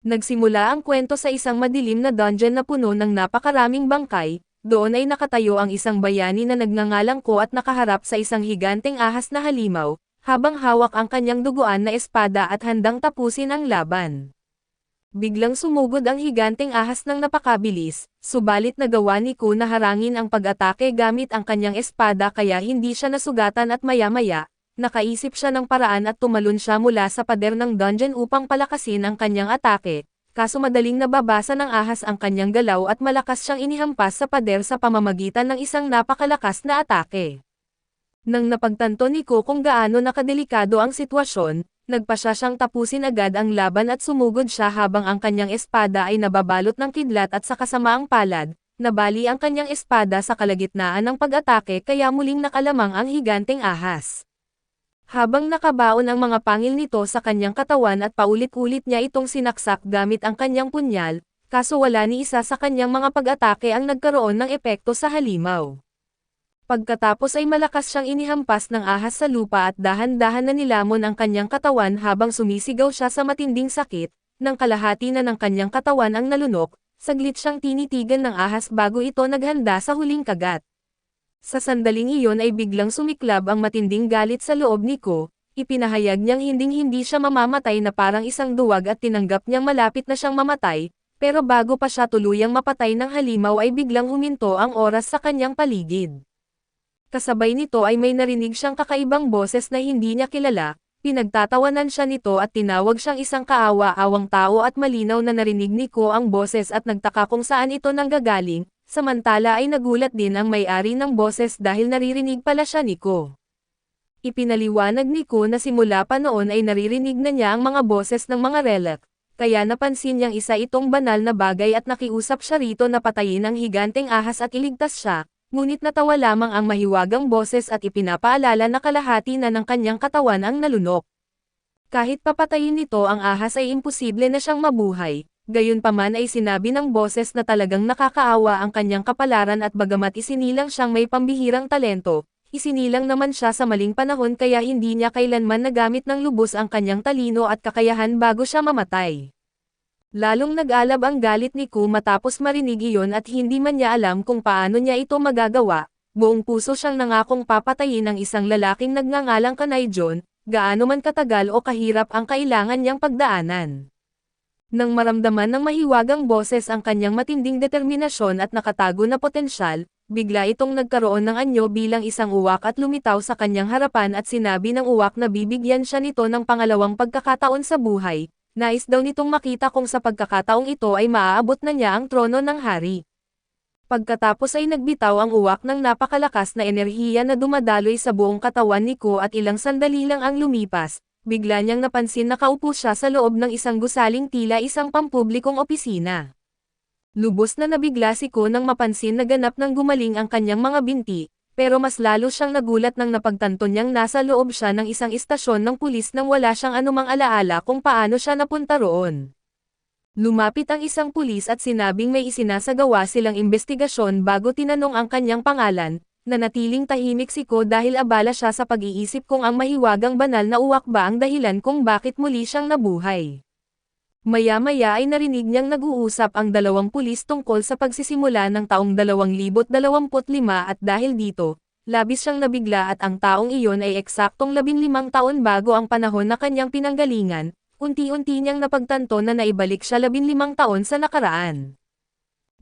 Nagsimula ang kwento sa isang madilim na dungeon na puno ng napakaraming bangkay. Doon ay nakatayo ang isang bayani na nagngangalangko at nakaharap sa isang higanteng ahas na halimaw, habang hawak ang kanyang duguan na espada at handang tapusin ang laban. Biglang sumugod ang higanteng ahas ng napakabilis, subalit nagawa ni Ku na harangin ang pag-atake gamit ang kanyang espada kaya hindi siya nasugatan at maya-maya, nakaisip siya ng paraan at tumalon siya mula sa pader ng dungeon upang palakasin ang kanyang atake. Kaso madaling nababasa ng ahas ang kanyang galaw at malakas siyang inihampas sa pader sa pamamagitan ng isang napakalakas na atake. Nang napagtanto ni Ko kung gaano nakadelikado ang sitwasyon, nagpasya siyang tapusin agad ang laban at sumugod siya habang ang kanyang espada ay nababalot ng kidlat at sa kasamaang palad, nabali ang kanyang espada sa kalagitnaan ng pag-atake kaya muling nakalamang ang higanteng ahas. Habang nakabaon ang mga pangil nito sa kanyang katawan at paulit-ulit niya itong sinaksak gamit ang kanyang punyal, kaso wala ni isa sa kanyang mga pag-atake ang nagkaroon ng epekto sa halimaw. Pagkatapos ay malakas siyang inihampas ng ahas sa lupa at dahan-dahan na nilamon ang kanyang katawan habang sumisigaw siya sa matinding sakit, nang kalahati na ng kanyang katawan ang nalunok, saglit siyang tinitigan ng ahas bago ito naghanda sa huling kagat. Sa sandaling iyon ay biglang sumiklab ang matinding galit sa loob ni Ko, ipinahayag niyang hinding-hindi siya mamamatay na parang isang duwag at tinanggap niyang malapit na siyang mamatay, pero bago pa siya tuluyang mapatay ng halimaw ay biglang huminto ang oras sa kanyang paligid. Kasabay nito ay may narinig siyang kakaibang boses na hindi niya kilala, pinagtatawanan siya nito at tinawag siyang isang kaawa-awang tao at malinaw na narinig ni Ko ang boses at nagtaka kung saan ito nanggagaling. Samantala ay nagulat din ang may-ari ng boses dahil naririnig pala siya ni Ko. Ipinaliwanag ni Ko na simula pa noon ay naririnig na niya ang mga boses ng mga relic, kaya napansin niyang isa itong banal na bagay at nakiusap siya rito na patayin ang higanteng ahas at iligtas siya, ngunit natawa lamang ang mahiwagang boses at ipinapaalala na kalahati na ng kanyang katawan ang nalunok. Kahit papatayin nito ang ahas ay imposible na siyang mabuhay. Gayunpaman ay sinabi ng boses na talagang nakakaawa ang kanyang kapalaran at bagamat isinilang siyang may pambihirang talento, isinilang naman siya sa maling panahon kaya hindi niya kailanman nagamit ng lubos ang kanyang talino at kakayahan bago siya mamatay. Lalong nag-alab ang galit ni Ku matapos marinig iyon at hindi man niya alam kung paano niya ito magagawa, buong puso siyang nangakong papatayin ng isang lalaking nagngangalang Kanay John, gaano man katagal o kahirap ang kailangan niyang pagdaanan. Nang maramdaman ng mahiwagang boses ang kanyang matinding determinasyon at nakatago na potensyal, bigla itong nagkaroon ng anyo bilang isang uwak at lumitaw sa kanyang harapan at sinabi ng uwak na bibigyan siya nito ng pangalawang pagkakataon sa buhay. Nais daw nitong makita kung sa pagkakataong ito ay maaabot na niya ang trono ng hari. Pagkatapos ay nagbitaw ang uwak ng napakalakas na enerhiya na dumadaloy sa buong katawan ni Ko at ilang sandali lang ang lumipas. Bigla niyang napansin na kaupo siya sa loob ng isang gusaling tila isang pampublikong opisina. Lubos na nabigla si Ko nang mapansin na ganap ng gumaling ang kanyang mga binti, pero mas lalo siyang nagulat nang napagtanto niyang nasa loob siya ng isang istasyon ng pulis nang wala siyang anumang alaala kung paano siya napunta roon. Lumapit ang isang pulis at sinabing may isinasagawa silang investigasyon bago tinanong ang kanyang pangalan. Nanatiling tahimik si Ko dahil abala siya sa pag-iisip kung ang mahiwagang banal na uwak ba ang dahilan kung bakit muli siyang nabuhay. Maya-maya ay narinig niyang nag-uusap ang dalawang pulis tungkol sa pagsisimula ng taong 2025 at dahil dito, labis siyang nabigla at ang taong iyon ay eksaktong 15 taon bago ang panahon na kanyang pinanggalingan, unti-unti niyang napagtanto na naibalik siya 15 taon sa nakaraan.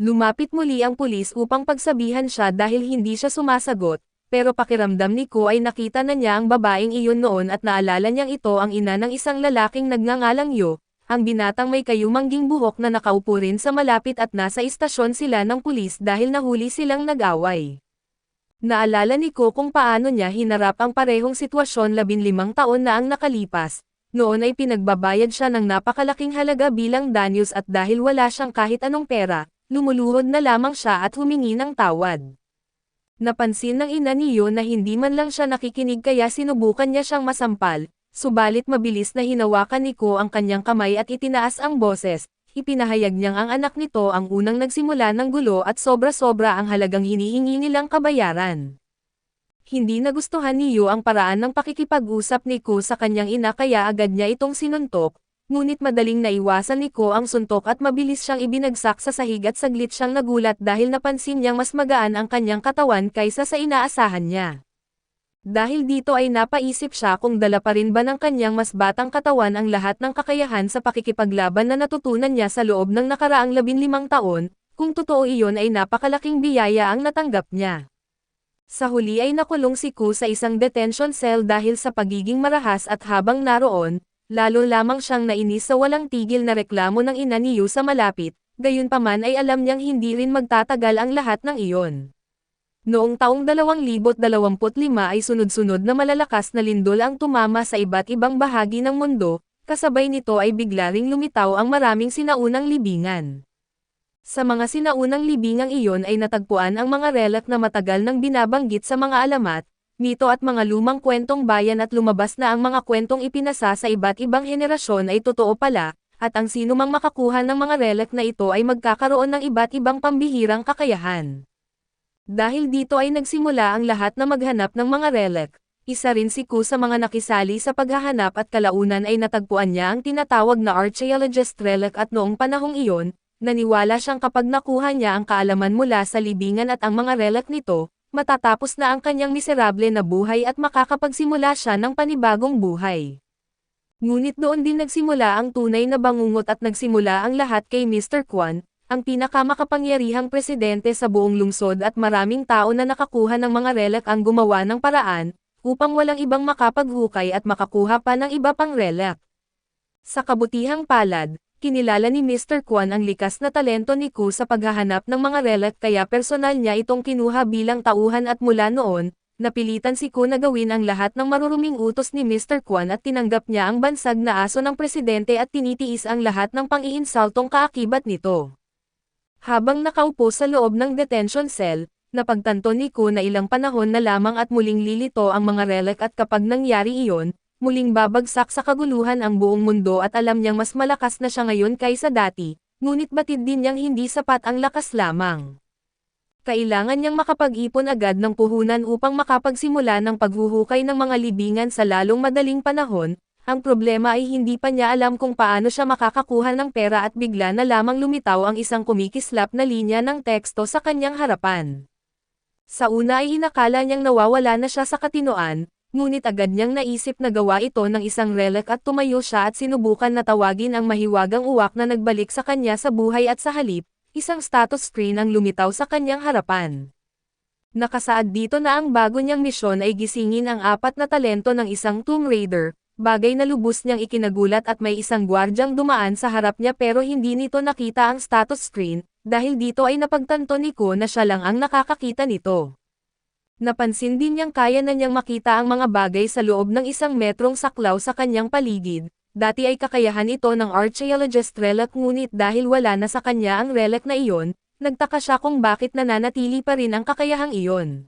Lumapit muli ang pulis upang pagsabihan siya dahil hindi siya sumasagot, pero pakiramdam ni Ko ay nakita na niya ang babaeng iyon noon at naalala niyang ito ang ina ng isang lalaking nagngangalang Yo, ang binatang may kayumangging buhok na nakaupo rin sa malapit at nasa istasyon sila ng pulis dahil nahuli silang nag-away. Naalala ni Ko kung paano niya hinarap ang parehong sitwasyon 15 taon na ang nakalipas. Noon ay pinagbabayad siya ng napakalaking halaga bilang danyos at dahil wala siyang kahit anong pera, lumuluhod na lamang siya at humingi ng tawad. Napansin ng ina niyo na hindi man lang siya nakikinig kaya sinubukan niya siyang masampal, subalit mabilis na hinawakan ni Ko ang kanyang kamay at itinaas ang boses, ipinahayag niyang ang anak nito ang unang nagsimula ng gulo at sobra-sobra ang halagang hinihingi nilang kabayaran. Hindi nagustuhan ni Yu ang paraan ng pakikipag-usap ni Ko sa kanyang ina kaya agad niya itong sinuntok, Ngunit madaling naiwasan ni Ko ang suntok at mabilis siyang ibinagsak sa sahig at saglit siyang nagulat dahil napansin niyang mas magaan ang kanyang katawan kaysa sa inaasahan niya. Dahil dito ay napaisip siya kung dala pa rin ba ng kanyang mas batang katawan ang lahat ng kakayahan sa pakikipaglaban na natutunan niya sa loob ng nakaraang 15 taon, kung totoo iyon ay napakalaking biyaya ang natanggap niya. Sa huli ay nakulong si Ku sa isang detention cell dahil sa pagiging marahas at habang naroon, lalo lamang siyang nainis sa walang tigil na reklamo ng ina ni Yu sa malapit, gayunpaman ay alam niyang hindi rin magtatagal ang lahat ng iyon. Noong taong 2025 ay sunod-sunod na malalakas na lindol ang tumama sa iba't ibang bahagi ng mundo, kasabay nito ay bigla ring lumitaw ang maraming sinaunang libingan. Sa mga sinaunang libingang iyon ay natagpuan ang mga relic na matagal nang binabanggit sa mga alamat, mito at mga lumang kwentong bayan at lumabas na ang mga kwentong ipinasa sa iba't ibang henerasyon ay totoo pala, at ang sinumang makakuha ng mga relic na ito ay magkakaroon ng iba't ibang pambihirang kakayahan. Dahil dito ay nagsimula ang lahat na maghanap ng mga relic. Isa rin si Ku sa mga nakisali sa paghahanap at kalaunan ay natagpuan niya ang tinatawag na Archaeologist relic at noong panahong iyon, naniwala siyang kapag nakuha niya ang kaalaman mula sa libingan at ang mga relic nito, matatapos na ang kanyang miserable na buhay at makakapagsimula siya ng panibagong buhay. Ngunit doon din nagsimula ang tunay na bangungot at nagsimula ang lahat kay Mr. Kwon, ang pinakamakapangyarihang presidente sa buong lungsod at maraming tao na nakakuha ng mga relic ang gumawa ng paraan, upang walang ibang makapaghukay at makakuha pa ng iba pang relic. Sa kabutihang palad, kinilala ni Mr. Kwon ang likas na talento ni Ku sa paghahanap ng mga relic kaya personal niya itong kinuha bilang tauhan at mula noon, napilitan si Ku na gawin ang lahat ng maruruming utos ni Mr. Kwon at tinanggap niya ang bansag na aso ng presidente at tinitiis ang lahat ng pang-iinsaltong kaakibat nito. Habang nakaupo sa loob ng detention cell, napagtanto ni Ku na ilang panahon na lamang at muling lilito ang mga relic at kapag nangyari iyon, muling babagsak sa kaguluhan ang buong mundo at alam niyang mas malakas na siya ngayon kaysa dati, ngunit batid din niyang hindi sapat ang lakas lamang. Kailangan niyang makapag-ipon agad ng puhunan upang makapagsimula ng paghuhukay ng mga libingan sa lalong madaling panahon. Ang problema ay hindi pa niya alam kung paano siya makakakuha ng pera at bigla na lamang lumitaw ang isang kumikislap na linya ng teksto sa kanyang harapan. Sa una ay inakala niyang nawawala na siya sa katinoan, ngunit agad niyang naisip na gawa ito ng isang relic at tumayo siya at sinubukan na tawagin ang mahiwagang uwak na nagbalik sa kanya sa buhay at sa halip, isang status screen ang lumitaw sa kanyang harapan. Nakasaad dito na ang bago niyang misyon ay gisingin ang 4 na talento ng isang Tomb Raider. Bagay na lubos niyang ikinagulat at may isang gwardyang dumaan sa harap niya pero hindi nito nakita ang status screen, dahil dito ay napagtanto ni Ku na siya lang ang nakakakita nito. Napansin din niyang kaya na niyang makita ang mga bagay sa loob ng isang metrong saklaw sa kanyang paligid. Dati ay kakayahan ito ng Archaeologist relic ngunit dahil wala na sa kanya ang relic na iyon, nagtaka siya kung bakit nananatili pa rin ang kakayahang iyon.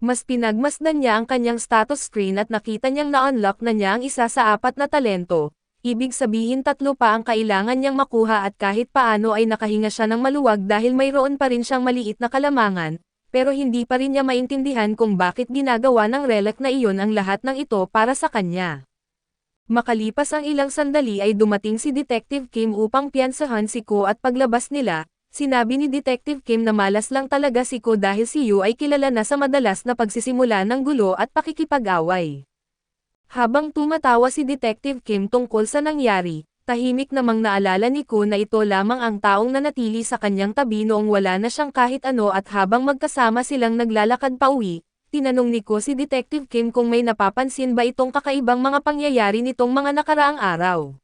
Mas pinagmasdan niya ang kanyang status screen at nakita niyang na-unlock na niya ang isa sa 4 na talento, ibig sabihin 3 pa ang kailangan niyang makuha at kahit paano ay nakahinga siya ng maluwag dahil mayroon pa rin siyang maliit na kalamangan, pero hindi pa rin niya maintindihan kung bakit ginagawa ng relic na iyon ang lahat ng ito para sa kanya. Makalipas ang ilang sandali ay dumating si Detective Kim upang piyansahan si Ko at paglabas nila, sinabi ni Detective Kim na malas lang talaga si Ko dahil si Yu ay kilala na sa madalas na pagsisimula ng gulo at pakikipag-away. Habang tumatawa si Detective Kim tungkol sa nangyari, tahimik namang naalala ni Ko na ito lamang ang taong nanatili sa kanyang tabi noong wala na siyang kahit ano at habang magkasama silang naglalakad pauwi, tinanong ni Ko si Detective Kim kung may napapansin ba itong kakaibang mga pangyayari nitong mga nakaraang araw.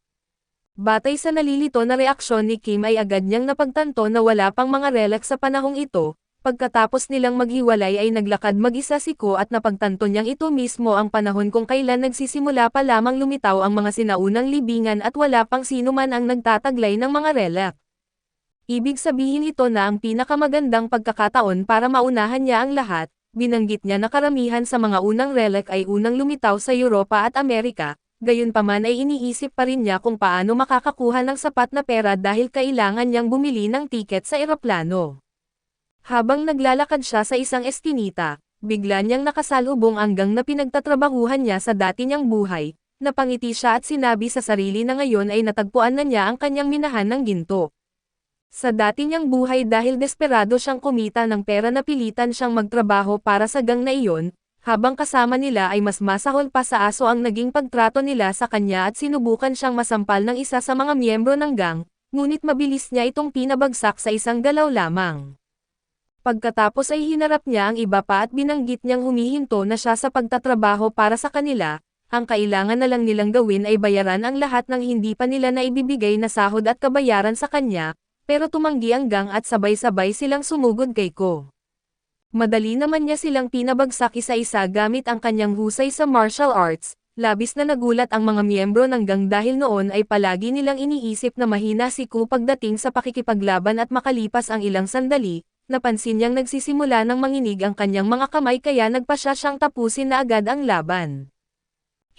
Batay sa nalilito na reaksyon ni Kim ay agad niyang napagtanto na wala pang mga relic sa panahong ito, pagkatapos nilang maghiwalay ay naglakad mag-isa si Ko at napagtanto niyang ito mismo ang panahon kung kailan nagsisimula pa lamang lumitaw ang mga sinaunang libingan at wala pang sino man ang nagtataglay ng mga relic. Ibig sabihin ito na ang pinakamagandang pagkakataon para maunahan niya ang lahat, binanggit niya na karamihan sa mga unang relic ay unang lumitaw sa Europa at Amerika. Gayunpaman ay iniisip pa rin niya kung paano makakakuha ng sapat na pera dahil kailangan niyang bumili ng tiket sa eroplano. Habang naglalakad siya sa isang eskinita, bigla niyang nakasalubong ang gang na pinagtatrabahuhan niya sa dati niyang buhay, napangiti siya at sinabi sa sarili na ngayon ay natagpuan na niya ang kanyang minahan ng ginto. Sa dati niyang buhay dahil desperado siyang kumita ng pera napilitan siyang magtrabaho para sa gang na iyon, habang kasama nila ay mas masahol pa sa aso ang naging pagtrato nila sa kanya at sinubukan siyang masampal ng isa sa mga miyembro ng gang, ngunit mabilis niya itong pinabagsak sa isang galaw lamang. Pagkatapos ay hinarap niya ang iba pa at binanggit niyang humihinto na siya sa pagtatrabaho para sa kanila, ang kailangan na lang nilang gawin ay bayaran ang lahat ng hindi pa nila na ibibigay na sahod at kabayaran sa kanya, pero tumanggi ang gang at sabay-sabay silang sumugod kay Ko. Madali naman niya silang pinabagsak isa-isa gamit ang kanyang husay sa martial arts, labis na nagulat ang mga miyembro ng gang dahil noon ay palagi nilang iniisip na mahina si Ko pagdating sa pakikipaglaban at makalipas ang ilang sandali, napansin niyang nagsisimula ng manginig ang kanyang mga kamay kaya nagpasya siyang tapusin na agad ang laban.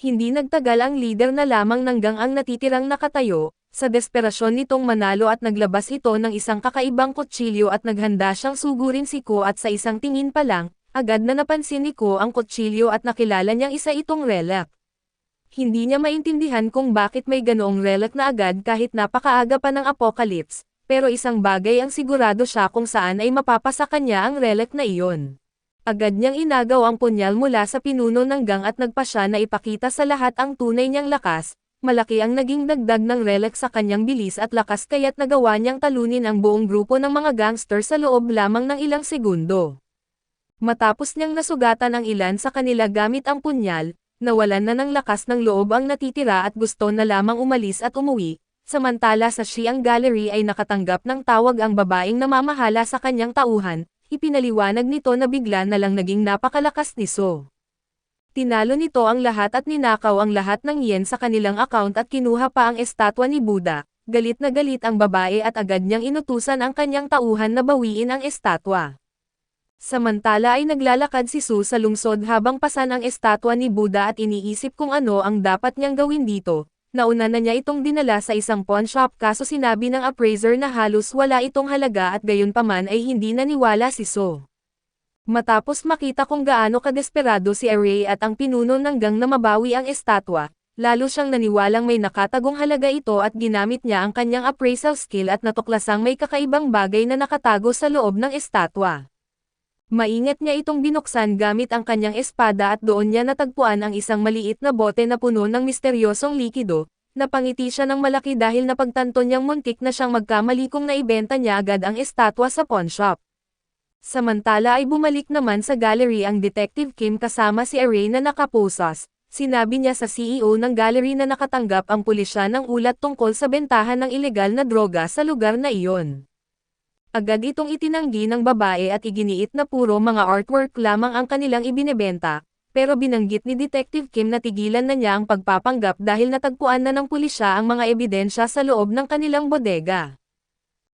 Hindi nagtagal ang leader na lamang ng gang ang natitirang nakatayo, sa desperasyon nitong manalo at naglabas ito ng isang kakaibang kutsilyo at naghanda siyang sugurin si Ko at sa isang tingin pa lang, agad na napansin ni Ko ang kutsilyo at nakilala niyang isa itong relic. Hindi niya maintindihan kung bakit may ganoong relic na agad kahit napakaaga pa ng apocalypse, pero isang bagay ang sigurado siya kung saan ay mapapasa kanya ang relic na iyon. Agad niyang inagaw ang punyal mula sa pinuno ng gang at nagpasya na ipakita sa lahat ang tunay niyang lakas, malaki ang naging dagdag ng relic sa kanyang bilis at lakas kaya't nagawa niyang talunin ang buong grupo ng mga gangster sa loob lamang ng ilang segundo. Matapos niyang nasugatan ang ilan sa kanila gamit ang punyal, nawalan na ng lakas ng loob ang natitira at gusto na lamang umalis at umuwi. Samantala sa Siang Gallery ay nakatanggap ng tawag ang babaeng namamahala sa kanyang tauhan, ipinaliwanag nito na bigla na lang naging napakalakas ni So. Tinalo nito ang lahat at ninakaw ang lahat ng yen sa kanilang account at kinuha pa ang estatwa ni Buddha. Galit na galit ang babae at agad niyang inutusan ang kanyang tauhan na bawiin ang estatwa. Samantala ay naglalakad si Su sa lungsod habang pasan ang estatwa ni Buddha at iniisip kung ano ang dapat niyang gawin dito. Nauna na niya itong dinala sa isang pawn shop kaso sinabi ng appraiser na halos wala itong halaga at gayunpaman ay hindi naniwala si So. Matapos makita kung gaano kadesperado si Array at ang pinuno ng gang na mabawi ang estatwa, lalo siyang naniwalang may nakatagong halaga ito at ginamit niya ang kanyang appraisal skill at natuklasang may kakaibang bagay na nakatago sa loob ng estatwa. Maingat niya itong binuksan gamit ang kanyang espada at doon niya natagpuan ang isang maliit na bote na puno ng misteryosong likido. Napangiti siya ng malaki dahil napagtanto niyang muntik na siyang magkamali kung naibenta niya agad ang estatwa sa pawn shop. Samantala ay bumalik naman sa gallery ang Detective Kim kasama si Array na nakaposas. Sinabi niya sa CEO ng gallery na nakatanggap ang pulisya ng ulat tungkol sa bentahan ng ilegal na droga sa lugar na iyon. Agad itong itinanggi ng babae at iginiit na puro mga artwork lamang ang kanilang ibinebenta, pero binanggit ni Detective Kim na tigilan na niya ang pagpapanggap dahil natagpuan na ng pulisya ang mga ebidensya sa loob ng kanilang bodega.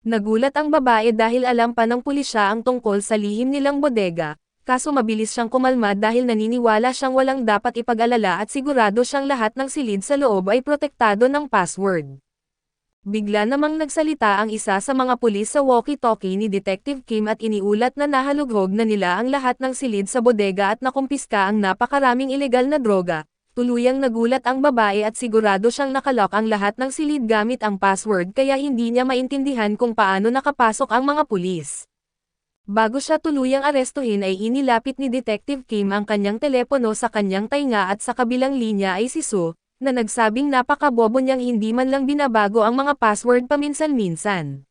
Nagulat ang babae dahil alam pa ng pulisya ang tungkol sa lihim nilang bodega, kaso mabilis siyang kumalma dahil naniniwala siyang walang dapat ipag-alala at sigurado siyang lahat ng silid sa loob ay protektado ng password. Bigla namang nagsalita ang isa sa mga pulis sa walkie-talkie ni Detective Kim at iniulat na nahalughog na nila ang lahat ng silid sa bodega at nakumpiska ang napakaraming ilegal na droga. Tuluyang nagulat ang babae at sigurado siyang nakalock ang lahat ng silid gamit ang password kaya hindi niya maintindihan kung paano nakapasok ang mga pulis. Bago siya tuluyang arestuhin ay inilapit ni Detective Kim ang kanyang telepono sa kanyang tainga at sa kabilang linya ay si Su, na nagsabing napakabobo niyang hindi man lang binabago ang mga password paminsan-minsan.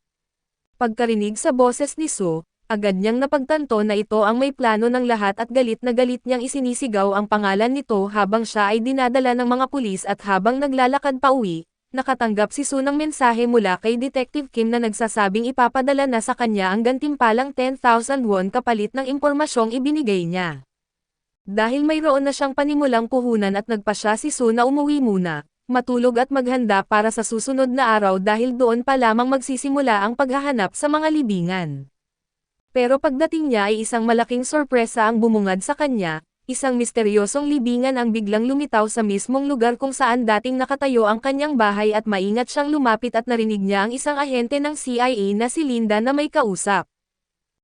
Pagkarinig sa boses ni Su, agad niyang napagtanto na ito ang may plano ng lahat at galit na galit niyang isinisigaw ang pangalan nito habang siya ay dinadala ng mga pulis at habang naglalakad pa uwi, nakatanggap si Su ng mensahe mula kay Detective Kim na nagsasabing ipapadala na sa kanya ang gantimpalang 10,000 won kapalit ng impormasyong ibinigay niya. Dahil mayroon na siyang panimulang puhunan at nagpasya si Su na umuwi muna, matulog at maghanda para sa susunod na araw dahil doon pa lamang magsisimula ang paghahanap sa mga libingan. Pero pagdating niya ay isang malaking sorpresa ang bumungad sa kanya, isang misteryosong libingan ang biglang lumitaw sa mismong lugar kung saan dating nakatayo ang kanyang bahay at maingat siyang lumapit at narinig niya ang isang ahente ng CIA na si Linda na may kausap.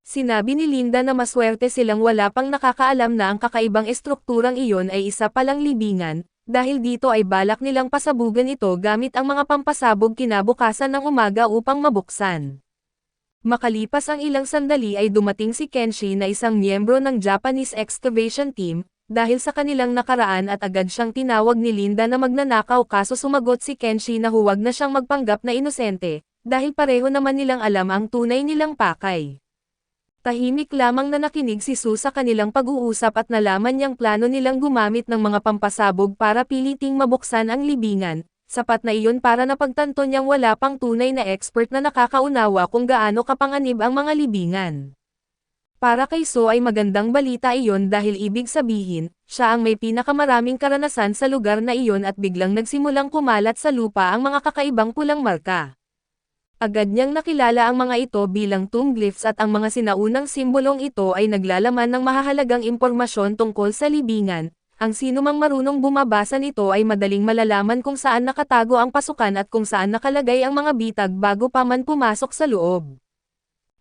Sinabi ni Linda na maswerte silang wala pang nakakaalam na ang kakaibang estrukturang iyon ay isa palang libingan, dahil dito ay balak nilang pasabugan ito gamit ang mga pampasabog kinabukasan ng umaga upang mabuksan. Makalipas ang ilang sandali ay dumating si Kenshi na isang miyembro ng Japanese excavation team, dahil sa kanilang nakaraan at agad siyang tinawag ni Linda na magnanakaw kaso sumagot si Kenshi na huwag na siyang magpanggap na inosente, dahil pareho naman nilang alam ang tunay nilang pakay. Tahimik lamang na nakinig si Sue sa kanilang pag-uusap at nalaman niyang plano nilang gumamit ng mga pampasabog para piliting mabuksan ang libingan, sapat na iyon para napagtanto niyang wala pang tunay na expert na nakakaunawa kung gaano kapanganib ang mga libingan. Para kay Sue ay magandang balita iyon dahil ibig sabihin, siya ang may pinakamaraming karanasan sa lugar na iyon at biglang nagsimulang kumalat sa lupa ang mga kakaibang pulang marka. Agad niyang nakilala ang mga ito bilang tomb glyphs at ang mga sinaunang simbolong ito ay naglalaman ng mahahalagang impormasyon tungkol sa libingan. Ang sinumang marunong bumabasa nito ay madaling malalaman kung saan nakatago ang pasukan at kung saan nakalagay ang mga bitag bago pa man pumasok sa loob.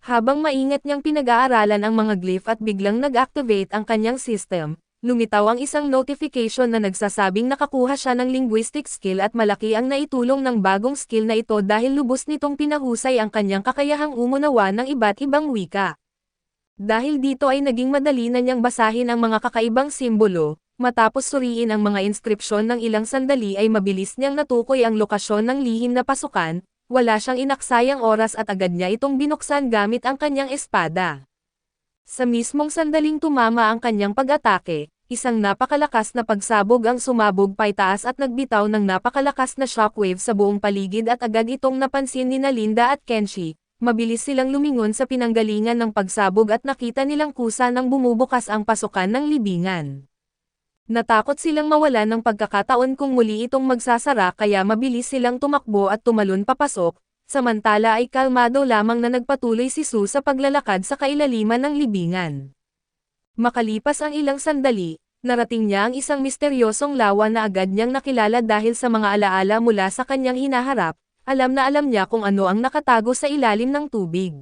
Habang maingat niyang pinag-aaralan ang mga glyph at biglang nag-activate ang kanyang system, lumitaw ang isang notification na nagsasabing nakakuha siya ng linguistic skill at malaki ang naitulong ng bagong skill na ito dahil lubos nitong pinahusay ang kanyang kakayahang umunawa ng iba't ibang wika. Dahil dito ay naging madali na niyang basahin ang mga kakaibang simbolo, matapos suriin ang mga inskripsyon ng ilang sandali ay mabilis niyang natukoy ang lokasyon ng lihim na pasukan, wala siyang inaksayang oras at agad niya itong binuksan gamit ang kanyang espada. Sa mismong sandaling tumama ang kanyang pag-atake, isang napakalakas na pagsabog ang sumabog paitaas at nagbitaw ng napakalakas na shockwave sa buong paligid at agad itong napansin ni Linda at Kenshi. Mabilis silang lumingon sa pinanggalingan ng pagsabog at nakita nilang kusa nang bumubukas ang pasukan ng libingan. Natakot silang mawalan ng pagkakataon kung muli itong magsasara kaya mabilis silang tumakbo at tumalon papasok. Samantala ay kalmado lamang na nagpatuloy si Sue sa paglalakad sa kailaliman ng libingan. Makalipas ang ilang sandali, narating niya ang isang misteryosong lawa na agad niyang nakilala dahil sa mga alaala mula sa kanyang hinaharap, alam na alam niya kung ano ang nakatago sa ilalim ng tubig.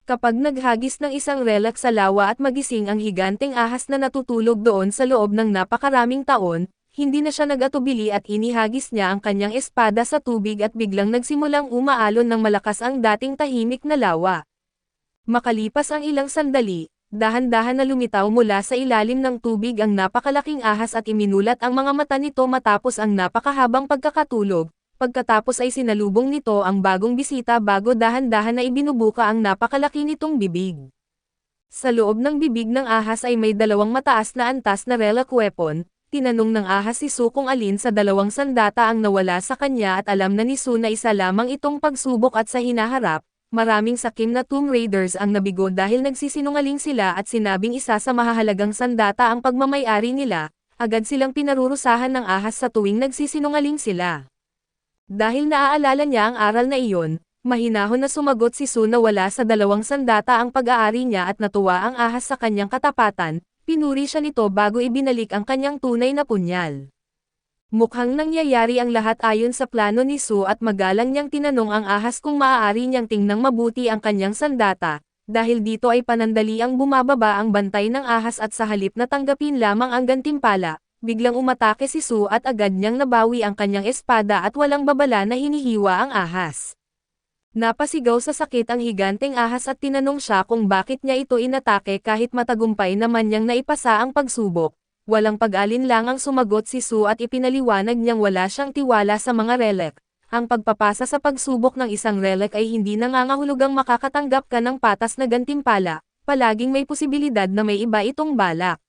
Kapag naghagis ng isang relic sa lawa at magising ang higanteng ahas na natutulog doon sa loob ng napakaraming taon, hindi na siya nag-atubili at inihagis niya ang kanyang espada sa tubig at biglang nagsimulang umaalon ng malakas ang dating tahimik na lawa. Makalipas ang ilang sandali, dahan-dahan na lumitaw mula sa ilalim ng tubig ang napakalaking ahas at iminulat ang mga mata nito matapos ang napakahabang pagkakatulog. Pagkatapos ay sinalubong nito ang bagong bisita bago dahan-dahan na ibinubuka ang napakalaki nitong bibig. Sa loob ng bibig ng ahas ay may dalawang mataas na antas na relic weapon. Tinanong ng ahas si Sue kung alin sa dalawang sandata ang nawala sa kanya at alam na ni Sue na isa lamang itong pagsubok at sa hinaharap, maraming sakim na Tomb Raiders ang nabigo dahil nagsisinungaling sila at sinabing isa sa mahahalagang sandata ang pagmamay-ari nila, agad silang pinarurusahan ng ahas sa tuwing nagsisinungaling sila. Dahil naaalala niya ang aral na iyon, mahinahon na sumagot si Sue na wala sa dalawang sandata ang pag-aari niya at natuwa ang ahas sa kanyang katapatan. Pinuri siya nito bago ibinalik ang kanyang tunay na punyal. Mukhang nangyayari ang lahat ayon sa plano ni Sue at magalang niyang tinanong ang ahas kung maaari niyang tingnang mabuti ang kanyang sandata, dahil dito ay panandali ang bumababa ang bantay ng ahas at sa halip na tanggapin lamang ang gantimpala, biglang umatake si Sue at agad niyang nabawi ang kanyang espada at walang babala na hinihiwa ang ahas. Napasigaw sa sakit ang higanteng ahas at tinanong siya kung bakit niya ito inatake kahit matagumpay naman niyang naipasa ang pagsubok. Walang pag-alinlangang sumagot si Sue at ipinaliwanag niyang wala siyang tiwala sa mga relic. Ang pagpapasa sa pagsubok ng isang relic ay hindi nangangahulugang makakatanggap ka ng patas na gantimpala, palaging may posibilidad na may iba itong balak.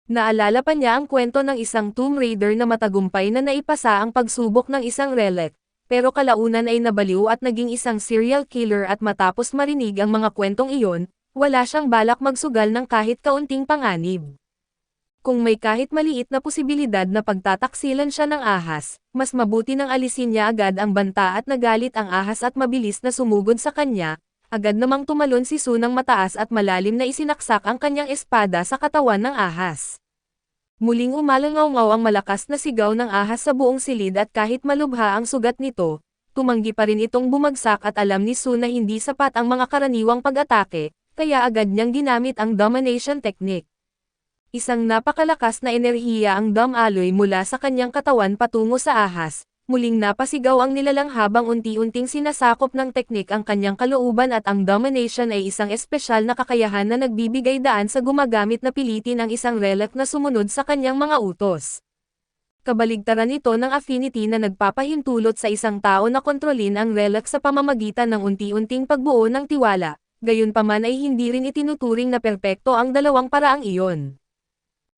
Naalala pa niya ang kwento ng isang Tomb Raider na matagumpay na naipasa ang pagsubok ng isang relic. Pero kalaunan ay nabaliw at naging isang serial killer at matapos marinig ang mga kwentong iyon, wala siyang balak magsugal ng kahit kaunting panganib. Kung may kahit maliit na posibilidad na pagtataksilan siya ng ahas, mas mabuti nang alisin niya agad ang banta at nagalit ang ahas at mabilis na sumugod sa kanya, agad namang tumalon si Sue ng mataas at malalim na isinaksak ang kanyang espada sa katawan ng ahas. Muling umalangaw-ngaw ang malakas na sigaw ng ahas sa buong silid at kahit malubha ang sugat nito, tumanggi pa rin itong bumagsak at alam ni Sue na hindi sapat ang mga karaniwang pag-atake, kaya agad niyang ginamit ang domination technique. Isang napakalakas na enerhiya ang dumaloy mula sa kanyang katawan patungo sa ahas. Muling napasigaw ang nilalang habang unti-unting sinasakop ng teknik ang kanyang kalooban at ang domination ay isang espesyal na kakayahan na nagbibigay daan sa gumagamit na pilitin ang isang relic na sumunod sa kanyang mga utos. Kabaligtaran ito ng affinity na nagpapahintulot sa isang tao na kontrolin ang relic sa pamamagitan ng unti-unting pagbuo ng tiwala, gayunpaman ay hindi rin itinuturing na perpekto ang dalawang paraang iyon.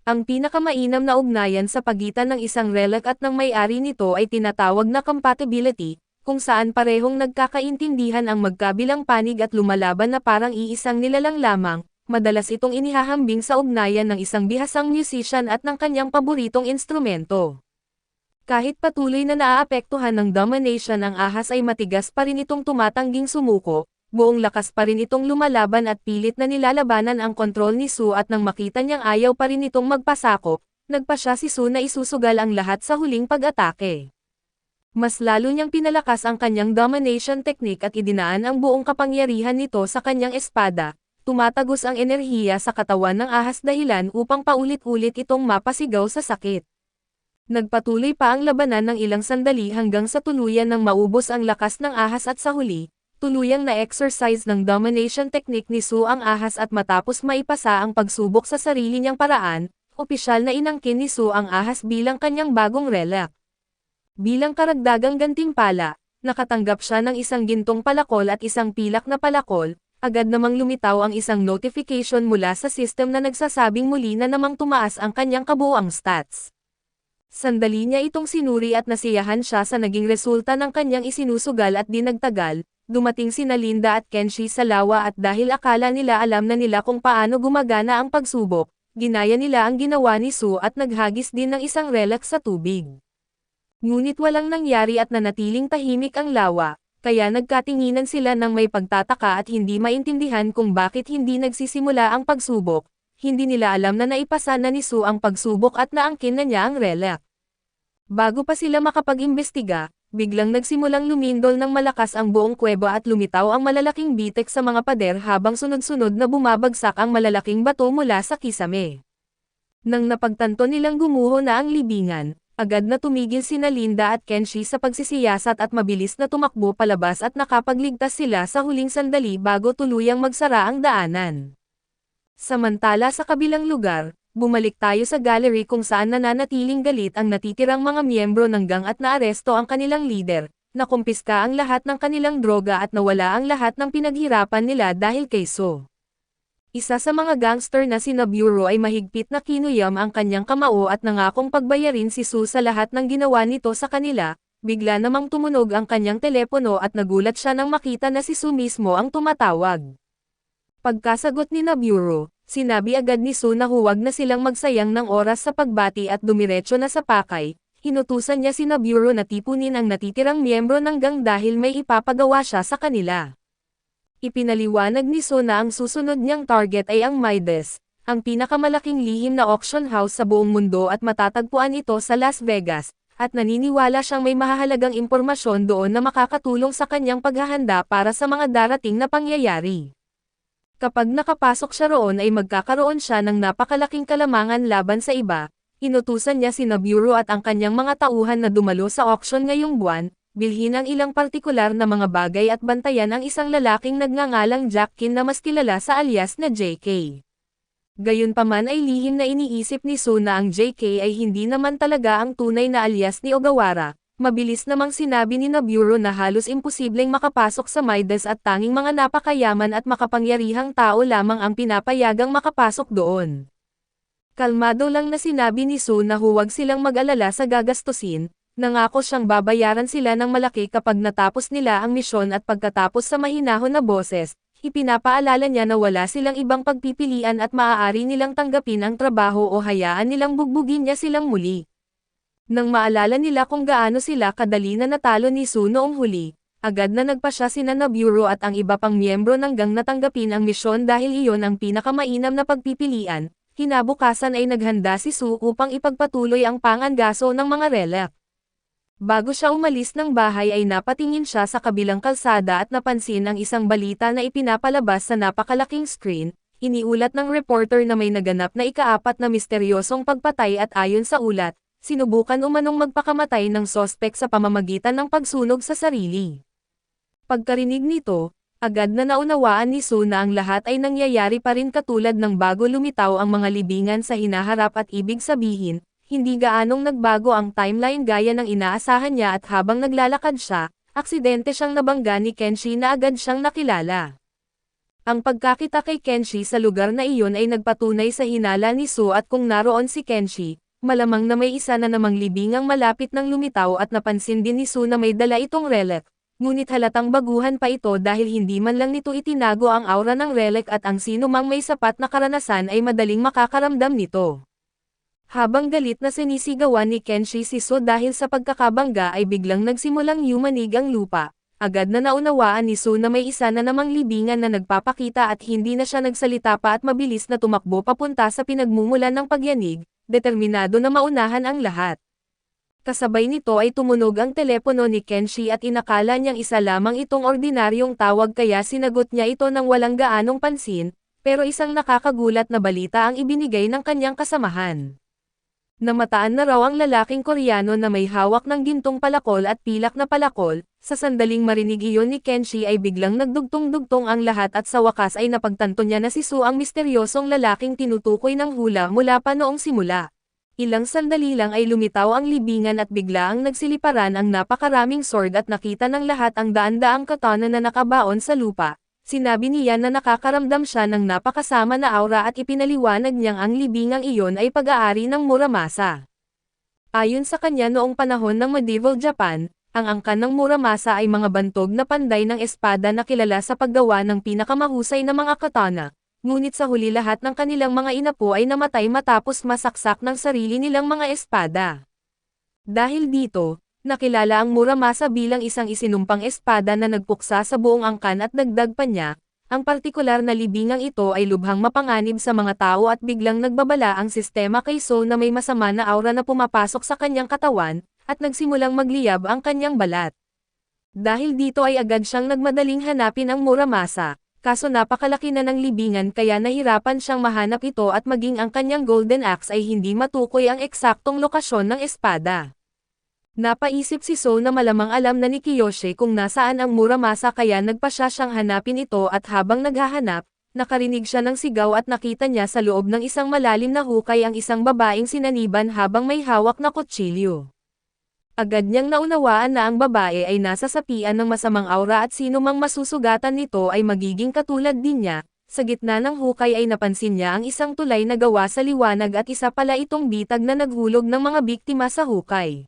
Ang pinakamainam na ugnayan sa pagitan ng isang relic at ng may-ari nito ay tinatawag na compatibility, kung saan parehong nagkakaintindihan ang magkabilang panig at lumalaban na parang iisang nilalang lamang. Madalas itong inihahambing sa ugnayan ng isang bihasang musician at ng kanyang paboritong instrumento. Kahit patuloy na naaapektuhan ng domination ang ahas ay matigas pa rin itong tumatangging sumuko, buong lakas pa rin itong lumalaban at pilit na nilalabanan ang kontrol ni Su at nang makita niyang ayaw pa rin itong magpasakop, nagpasya si Su na isusugal ang lahat sa huling pag-atake. Mas lalo niyang pinalakas ang kanyang domination technique at idinaan ang buong kapangyarihan nito sa kanyang espada. Tumatagos ang enerhiya sa katawan ng ahas dahilan upang paulit-ulit itong mapasigaw sa sakit. Nagpatuloy pa ang labanan ng ilang sandali hanggang sa tuluyan ng maubos ang lakas ng ahas at sa huli, tuluyang na-exercise ng domination technique ni Su ang ahas at matapos maipasa ang pagsubok sa sarili niyang paraan, opisyal na inangkin ni Su ang ahas bilang kanyang bagong relic. Bilang karagdagang gantimpala, nakatanggap siya ng isang gintong palakol at isang pilak na palakol. Agad namang lumitaw ang isang notification mula sa system na nagsasabing muli na namang tumaas ang kanyang kabuuang stats. Sandali niya itong sinuri at nasiyahan siya sa naging resulta ng kanyang isinusugal at di nagtagal, dumating sina Linda at Kenshi sa lawa at dahil akala nila alam na nila kung paano gumagana ang pagsubok, ginaya nila ang ginawa ni Su at naghagis din ng isang relic sa tubig. Ngunit walang nangyari at nanatiling tahimik ang lawa. Kaya nagkatinginan sila ng may pagtataka at hindi maintindihan kung bakit hindi nagsisimula ang pagsubok, hindi nila alam na naipasa na ni Su ang pagsubok at naangkin na niya ang relic. Bago pa sila makapag-imbestiga, biglang nagsimulang lumindol ng malakas ang buong kuweba at lumitaw ang malalaking bitek sa mga pader habang sunod-sunod na bumabagsak ang malalaking bato mula sa kisame. Nang napagtanto nilang gumuho na ang libingan, agad na tumigil sina Linda at Kenshi sa pagsisiyasat at mabilis na tumakbo palabas at nakapagligtas sila sa huling sandali bago tuluyang magsara ang daanan. Samantala sa kabilang lugar, bumalik tayo sa gallery kung saan nananatiling galit ang natitirang mga miyembro ng gang at naaresto ang kanilang leader, nakumpiska ang lahat ng kanilang droga at nawala ang lahat ng pinaghirapan nila dahil kay Su. Isa sa mga gangster na si Naburo ay mahigpit na kinuyam ang kanyang kamao at nangakong pagbayarin si Su sa lahat ng ginawa nito sa kanila, bigla namang tumunog ang kanyang telepono at nagulat siya nang makita na si Su mismo ang tumatawag. Pagkasagot ni Naburo, sinabi agad ni Su na huwag na silang magsayang ng oras sa pagbati at dumiretso na sa pakay, hinutusan niya si Naburo na tipunin ang natitirang miyembro ng gang dahil may ipapagawa siya sa kanila. Ipinaliwanag ni Su na ang susunod niyang target ay ang Midas, ang pinakamalaking lihim na auction house sa buong mundo at matatagpuan ito sa Las Vegas, at naniniwala siyang may mahahalagang impormasyon doon na makakatulong sa kanyang paghahanda para sa mga darating na pangyayari. Kapag nakapasok siya roon ay magkakaroon siya ng napakalaking kalamangan laban sa iba, inutusan niya si Naburo at ang kanyang mga tauhan na dumalo sa auction ngayong buwan, bilhin ang ilang partikular na mga bagay at bantayan ang isang lalaking nagngangalang Jack Kin na mas kilala sa alias na JK. Gayunpaman ay lihim na iniisip ni Su na ang JK ay hindi naman talaga ang tunay na alias ni Ogawara. Mabilis namang sinabi ni Naburo na halos imposibleng makapasok sa Midas at tanging mga napakayaman at makapangyarihang tao lamang ang pinapayagang makapasok doon. Kalmado lang na sinabi ni Su na huwag silang mag-alala sa gagastusin. Nangako siyang babayaran sila ng malaki kapag natapos nila ang misyon at pagkatapos sa mahinahon na boses, ipinapaalala niya na wala silang ibang pagpipilian at maaari nilang tanggapin ang trabaho o hayaan nilang bugbugin niya silang muli. Nang maalala nila kung gaano sila kadali na natalo ni Su noong huli, agad na nagpasya sina Naburo at ang iba pang miyembro ng gang na tanggapin ang misyon dahil iyon ang pinakamainam na pagpipilian. Kinabukasan ay naghanda si Su upang ipagpatuloy ang pangangaso ng mga relic. Bago siya umalis ng bahay ay napatingin siya sa kabilang kalsada at napansin ang isang balita na ipinapalabas sa napakalaking screen. iniulat ng reporter na may naganap na ika-4 na misteryosong pagpatay at ayon sa ulat, sinubukan umanong magpakamatay ng sospek sa pamamagitan ng pagsunog sa sarili. Pagkarinig nito, agad na naunawaan ni Sue na ang lahat ay nangyayari pa rin katulad ng bago lumitaw ang mga libingan sa hinaharap at ibig sabihin, hindi gaanong nagbago ang timeline gaya ng inaasahan niya at habang naglalakad siya, aksidente siyang nabangga ni Kenshi na agad siyang nakilala. Ang pagkakita kay Kenshi sa lugar na iyon ay nagpatunay sa hinala ni Sue at kung naroon si Kenshi, malamang na may isa na namang libingang malapit nang lumitaw at napansin din ni Sue na may dala itong relic. Ngunit halatang baguhan pa ito dahil hindi man lang nito itinago ang aura ng relic at ang sino mang may sapat na karanasan ay madaling makakaramdam nito. Habang galit na sinisigawan ni Kenshi si Sue dahil sa pagkakabangga ay biglang nagsimulang yumanig ang lupa. Agad na naunawaan ni Sue na may isa na namang libingan na nagpapakita at hindi na siya nagsalita pa at mabilis na tumakbo papunta sa pinagmumulan ng pagyanig, determinado na maunahan ang lahat. Kasabay nito ay tumunog ang telepono ni Kenshi at inakala niyang isa lamang itong ordinaryong tawag kaya sinagot niya ito ng walang gaanong pansin, pero isang nakakagulat na balita ang ibinigay ng kanyang kasamahan. Namataan na raw ang lalaking Koreano na may hawak ng gintong palakol at pilak na palakol, sa sandaling marinig iyon ni Kenshi ay biglang nagdugtong-dugtong ang lahat at sa wakas ay napagtanto niya na si Sue ang misteryosong lalaking tinutukoy ng hula mula pa noong simula. Ilang sandali lang ay lumitaw ang libingan at bigla ang nagsiliparan ang napakaraming sword at nakita ng lahat ang daan-daang katana na nakabaon sa lupa. Sinabi niya na nakakaramdam siya ng napakasama na aura at ipinaliwanag niyang ang libingang iyon ay pag-aari ng Muramasa. Ayon sa kanya noong panahon ng medieval Japan, ang angkan ng Muramasa ay mga bantog na panday ng espada na kilala sa paggawa ng pinakamahusay na mga katana. Ngunit sa huli lahat ng kanilang mga inapo ay namatay matapos masaksak ng sarili nilang mga espada. Dahil dito, nakilala ang Muramasa bilang isang isinumpang espada na nagpuksa sa buong angkan at dagdag pa niya, ang partikular na libingang ito ay lubhang mapanganib sa mga tao at biglang nagbabala ang sistema kay Sue na may masama na aura na pumapasok sa kanyang katawan, at nagsimulang magliyab ang kanyang balat. Dahil dito ay agad siyang nagmadaling hanapin ang Muramasa. Kaso napakalaki na ng libingan kaya nahirapan siyang mahanap ito at maging ang kanyang golden axe ay hindi matukoy ang eksaktong lokasyon ng espada. Napaisip si Sue na malamang alam na ni Kiyoshi kung nasaan ang Muramasa kaya nagpasya siyang hanapin ito at habang naghahanap, nakarinig siya ng sigaw at nakita niya sa loob ng isang malalim na hukay ang isang babaeng sinaniban habang may hawak na kutsilyo. Agad niyang naunawaan na ang babae ay nasa sapian ng masamang aura at sino mang masusugatan nito ay magiging katulad din niya. Sa gitna ng hukay ay napansin niya ang isang tulay na gawa sa liwanag at isa pala itong bitag na naghulog ng mga biktima sa hukay.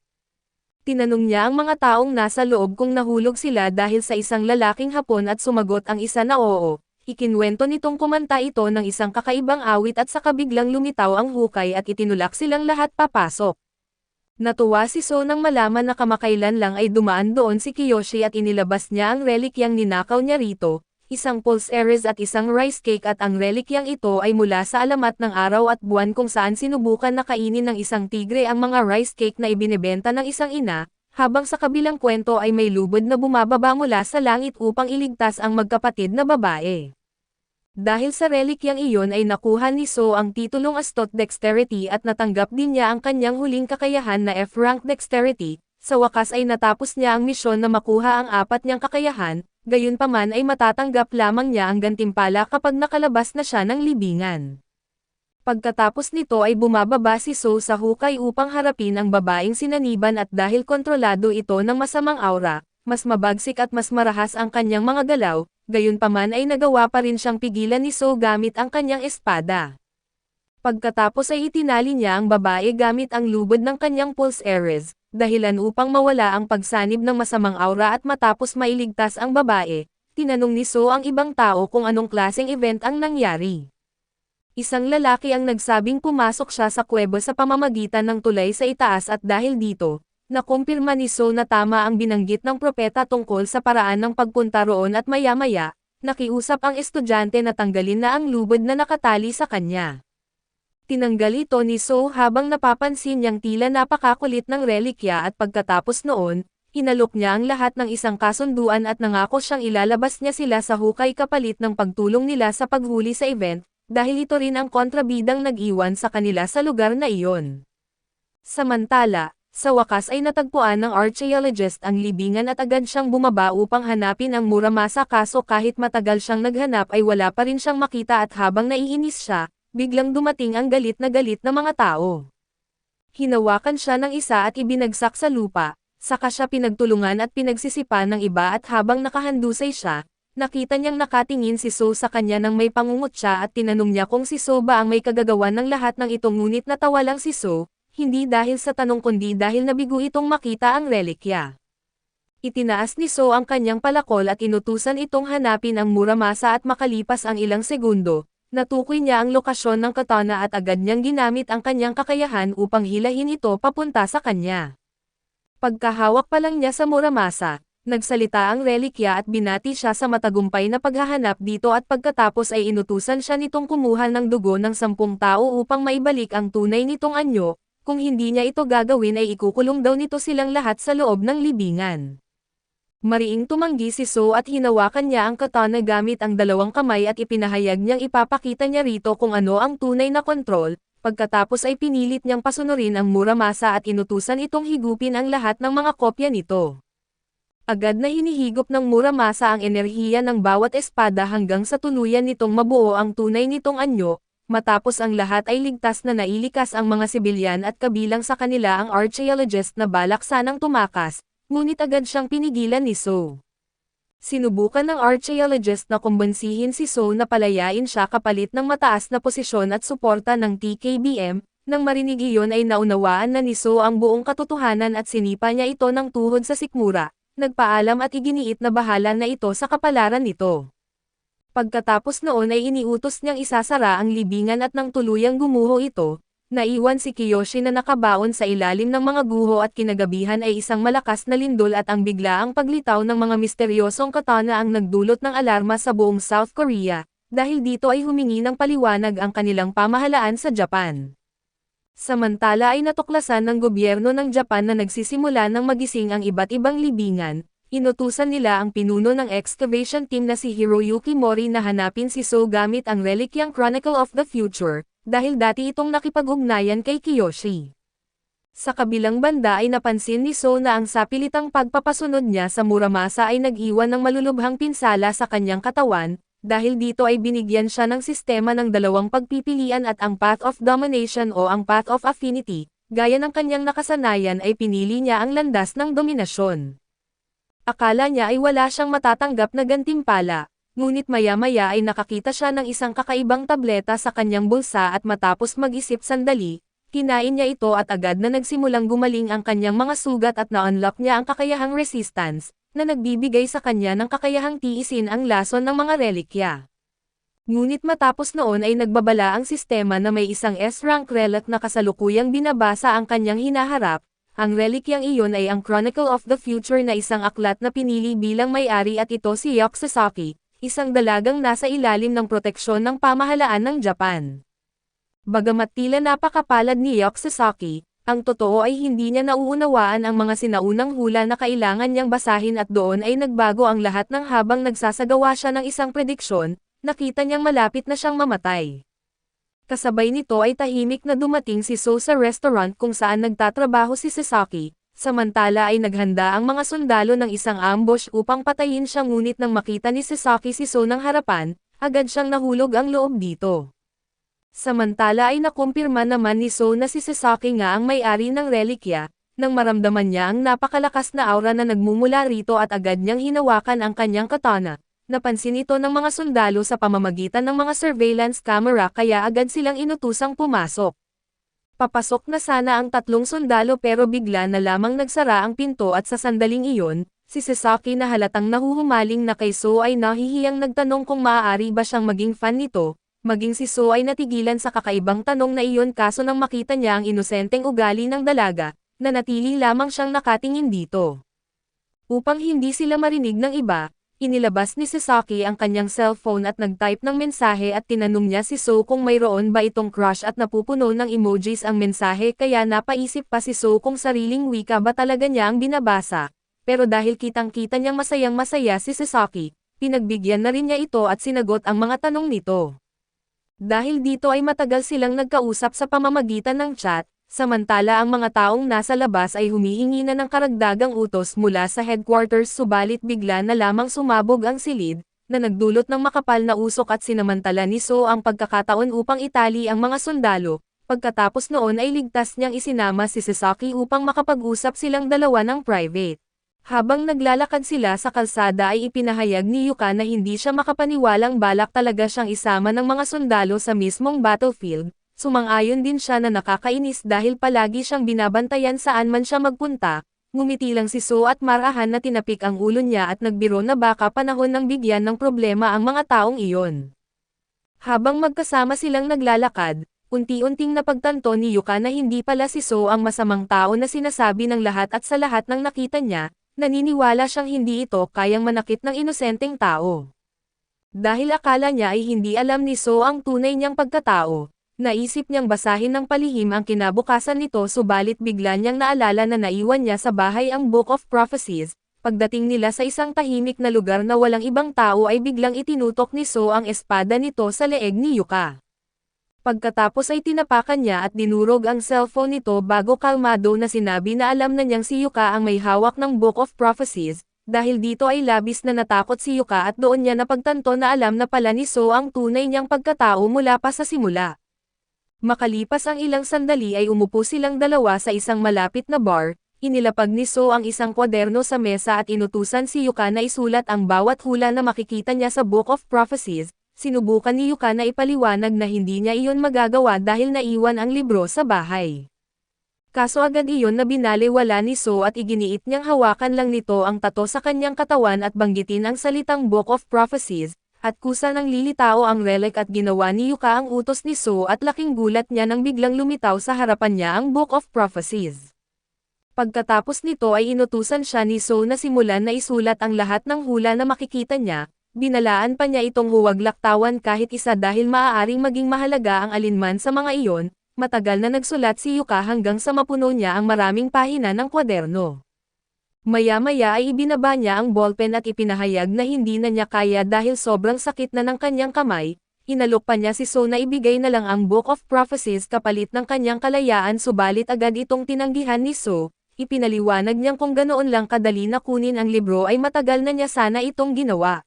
Tinanong niya ang mga taong nasa loob kung nahulog sila dahil sa isang lalaking Hapon at sumagot ang isa na oo. Ikinwento nitong kumanta ito ng isang kakaibang awit at saka biglang lumitaw ang hukay at itinulak silang lahat papasok. Natuwa si Sue nang malaman na kamakailan lang ay dumaan doon si Kiyoshi at inilabas niya ang relikyang ninakaw niya rito, isang pulse Ares at isang rice cake at ang relikyang ito ay mula sa alamat ng araw at buwan kung saan sinubukan na kainin ng isang tigre ang mga rice cake na ibinebenta ng isang ina, habang sa kabilang kwento ay may lubod na bumababa mula sa langit upang iligtas ang magkapatid na babae. Dahil sa relikyang iyon ay nakuha ni Sue ang titulong Astot Dexterity at natanggap din niya ang kanyang huling kakayahan na F-rank Dexterity, sa wakas ay natapos niya ang misyon na makuha ang 4 niyang kakayahan, gayunpaman ay matatanggap lamang niya ang gantimpala kapag nakalabas na siya ng libingan. Pagkatapos nito ay bumababa si Sue sa hukay upang harapin ang babaeng sinaniban at dahil kontrolado ito ng masamang aura, mas mabagsik at mas marahas ang kanyang mga galaw, gayunpaman ay nagawa pa rin siyang pigilan ni Sue gamit ang kanyang espada. Pagkatapos ay itinali niya ang babae gamit ang lubod ng kanyang pulse Ares, dahilan upang mawala ang pagsanib ng masamang aura at matapos mailigtas ang babae, tinanong ni Sue ang ibang tao kung anong klaseng event ang nangyari. Isang lalaki ang nagsabing pumasok siya sa kuweba sa pamamagitan ng tulay sa itaas at dahil dito, nakumpirma ni Sue na tama ang binanggit ng propeta tungkol sa paraan ng pagpunta roon at maya-maya, nakiusap ang estudyante na tanggalin na ang lubod na nakatali sa kanya. Tinanggal ito ni Sue habang napapansin niyang tila napakakulit ng relikya at pagkatapos noon, hinalok niya ang lahat ng isang kasunduan at nangako siyang ilalabas niya sila sa hukay kapalit ng pagtulong nila sa paghuli sa event, dahil ito rin ang kontrabidang nag-iwan sa kanila sa lugar na iyon. Samantala, sa wakas ay natagpuan ng archaeologist ang libingan at agad siyang bumaba upang hanapin ang Muramasa, kaso kahit matagal siyang naghanap ay wala pa rin siyang makita at habang naiinis siya, biglang dumating ang galit na mga tao. Hinawakan siya ng isa at ibinagsak sa lupa, saka siya pinagtulungan at pinagsisipan ng iba at habang nakahandusay siya, nakita niyang nakatingin si So sa kanya nang may pangungot siya at tinanong niya kung si So ba ang may kagagawan ng lahat ng ito, ngunit natawa lang si So, hindi dahil sa tanong kundi dahil nabigo itong makita ang relikya. Itinaas ni So ang kanyang palakol at inutusan itong hanapin ang Muramasa at makalipas ang ilang segundo, natukoy niya ang lokasyon ng katana at agad niyang ginamit ang kanyang kakayahan upang hilahin ito papunta sa kanya. Pagkahawak pa lang niya sa Muramasa, nagsalita ang relikya at binati siya sa matagumpay na paghahanap dito at pagkatapos ay inutusan siya nitong kumuha ng dugo ng 10 tao upang maibalik ang tunay nitong anyo. Kung hindi niya ito gagawin ay ikukulong daw nito silang lahat sa loob ng libingan. Mariing tumanggi si So at hinawakan niya ang katana gamit ang dalawang kamay at ipinahayag niyang ipapakita niya rito kung ano ang tunay na kontrol, pagkatapos ay pinilit niyang pasunurin ang Muramasa at inutusan itong higupin ang lahat ng mga kopya nito. Agad na hinihigop ng Muramasa ang enerhiya ng bawat espada hanggang sa tuluyan nitong mabuo ang tunay nitong anyo. Matapos ang lahat ay ligtas na nailikas ang mga sibilyan at kabilang sa kanila ang archaeologist na balak sanang tumakas, ngunit agad siyang pinigilan ni So. Sinubukan ng archaeologist na kumbensihin si So na palayain siya kapalit ng mataas na posisyon at suporta ng TKBM, nang marinig iyon ay naunawaan na ni So ang buong katotohanan at sinipa niya ito ng tuhod sa sikmura, nagpaalam at iginiit na bahala na ito sa kapalaran nito. Pagkatapos noon ay iniutos niyang isasara ang libingan at nang tuluyang gumuho ito, naiwan si Kiyoshi na nakabaon sa ilalim ng mga guho at kinagabihan ay isang malakas na lindol at ang biglaang paglitaw ng mga misteryosong katana ang nagdulot ng alarma sa buong South Korea, dahil dito ay humingi ng paliwanag ang kanilang pamahalaan sa Japan. Samantala ay natuklasan ng gobyerno ng Japan na nagsisimula ng magising ang iba't ibang libingan. Inutusan nila ang pinuno ng excavation team na si Hiroyuki Mori na hanapin si So gamit ang relikyang Chronicle of the Future, dahil dati itong nakipag-ugnayan kay Kiyoshi. Sa kabilang banda ay napansin ni So na ang sapilitang pagpapasunod niya sa Muramasa ay nag-iwan ng malulubhang pinsala sa kanyang katawan, dahil dito ay binigyan siya ng sistema ng dalawang pagpipilian at ang Path of Domination o ang Path of Affinity, gaya ng kanyang nakasanayan ay pinili niya ang landas ng dominasyon. Akala niya ay wala siyang matatanggap na gantimpala, ngunit maya-maya ay nakakita siya ng isang kakaibang tableta sa kanyang bulsa at matapos mag-isip sandali, kinain niya ito at agad na nagsimulang gumaling ang kanyang mga sugat at na-unlock niya ang kakayahang resistance, na nagbibigay sa kanya ng kakayahang tiisin ang lason ng mga relikya. Ngunit matapos noon ay nagbabala ang sistema na may isang S-rank relic na kasalukuyang binabasa ang kanyang hinaharap. Ang relikyang iyon ay ang Chronicle of the Future na isang aklat na pinili bilang may-ari at ito si Yok Sasaki, isang dalagang nasa ilalim ng proteksyon ng pamahalaan ng Japan. Bagamat tila napakapalad ni Yok Sasaki, ang totoo ay hindi niya nauunawaan ang mga sinaunang hula na kailangan niyang basahin at doon ay nagbago ang lahat ng habang nagsasagawa siya ng isang prediksyon, nakita niyang malapit na siyang mamatay. Kasabay nito ay tahimik na dumating si So sa restaurant kung saan nagtatrabaho si Sasaki, samantala ay naghanda ang mga sundalo ng isang ambush upang patayin siya, ngunit nang makita ni Sasaki si So ng harapan, agad siyang nahulog ang loob dito. Samantala ay nakumpirma naman ni So na si Sasaki nga ang may-ari ng relikya, nang maramdaman niya ang napakalakas na aura na nagmumula rito at agad niyang hinawakan ang kanyang katana. Napansin ito ng mga sundalo sa pamamagitan ng mga surveillance camera kaya agad silang inutusang pumasok. Papasok na sana ang 3 sundalo pero bigla na lamang nagsara ang pinto at sa sandaling iyon, si Sasaki na halatang nahuhumaling na kay So ay nahihiyang nagtanong kung maaari ba siyang maging fan nito, maging si So ay natigilan sa kakaibang tanong na iyon kaso nang makita niya ang inosenteng ugali ng dalaga, nanatili lamang siyang nakatingin dito. Upang hindi sila marinig ng iba, inilabas ni Sasaki ang kanyang cellphone at nag-type ng mensahe at tinanong niya si So kung mayroon ba itong crush at napupuno ng emojis ang mensahe kaya napaisip pa si So kung sariling wika ba talaga niya ang binabasa. Pero dahil kitang-kita niyang masayang-masaya si Sasaki, pinagbigyan na rin niya ito at sinagot ang mga tanong nito. Dahil dito ay matagal silang nagkausap sa pamamagitan ng chat, samantala ang mga taong nasa labas ay humihingi na ng karagdagang utos mula sa headquarters subalit bigla na lamang sumabog ang silid, na nagdulot ng makapal na usok at sinamantala ni So ang pagkakataon upang itali ang mga sundalo. Pagkatapos noon ay ligtas niyang isinama si Sasaki upang makapag-usap silang dalawa ng private. Habang naglalakad sila sa kalsada ay ipinahayag ni Yuka na hindi siya makapaniwalang balak talaga siyang isama ng mga sundalo sa mismong battlefield. Sumang-ayon din siya na nakakainis dahil palagi siyang binabantayan saan man siya magpunta. Ngumiti lang si So at marahan na tinapik ang ulo niya at nagbiro na baka panahon ng bigyan ng problema ang mga taong iyon. Habang magkasama silang naglalakad, unti-unting napagtanto ni Yuka na hindi pala si So ang masamang tao na sinasabi ng lahat at sa lahat ng nakita niya, naniniwala siyang hindi ito kayang manakit ng inosenteng tao. Dahil akala niya ay hindi alam ni So ang tunay niyang pagkatao, naisip niyang basahin ng palihim ang kinabukasan nito subalit bigla niyang naalala na naiwan niya sa bahay ang Book of Prophecies. Pagdating nila sa isang tahimik na lugar na walang ibang tao ay biglang itinutok ni So ang espada nito sa leeg ni Yuka. Pagkatapos ay tinapakan niya at dinurog ang cellphone nito bago kalmado na sinabi na alam na niyang si Yuka ang may hawak ng Book of Prophecies, dahil dito ay labis na natakot si Yuka at doon niya napagtanto na alam na pala ni So ang tunay niyang pagkatao mula pa sa simula. Makalipas ang ilang sandali ay umupo silang dalawa sa isang malapit na bar, inilapag ni So ang isang kwaderno sa mesa at inutusan si Yuka na isulat ang bawat hula na makikita niya sa Book of Prophecies. Sinubukan ni Yuka na ipaliwanag na hindi niya iyon magagawa dahil naiwan ang libro sa bahay. Kaso agad iyon na binaliwala ni So at iginiit niyang hawakan lang nito ang tato sa kanyang katawan at banggitin ang salitang Book of Prophecies, at kusa ng lilitao ang relic at ginawa ni Yuka ang utos ni So at laking gulat niya nang biglang lumitaw sa harapan niya ang Book of Prophecies. Pagkatapos nito ay inutusan siya ni So na simulan na isulat ang lahat ng hula na makikita niya. Binalaan pa niya itong huwag laktawan kahit isa dahil maaaring maging mahalaga ang alinman sa mga iyon. Matagal na nagsulat si Yuka hanggang sa mapuno niya ang maraming pahina ng kwaderno. Maya-maya ay ibinaba niya ang ballpen at ipinahayag na hindi na niya kaya dahil sobrang sakit na ng kanyang kamay. Inalok pa niya si So na ibigay na lang ang Book of Prophecies kapalit ng kanyang kalayaan subalit agad itong tinanggihan ni So. Ipinaliwanag niyang kung ganoon lang kadali na kunin ang libro ay matagal na niya sana itong ginawa.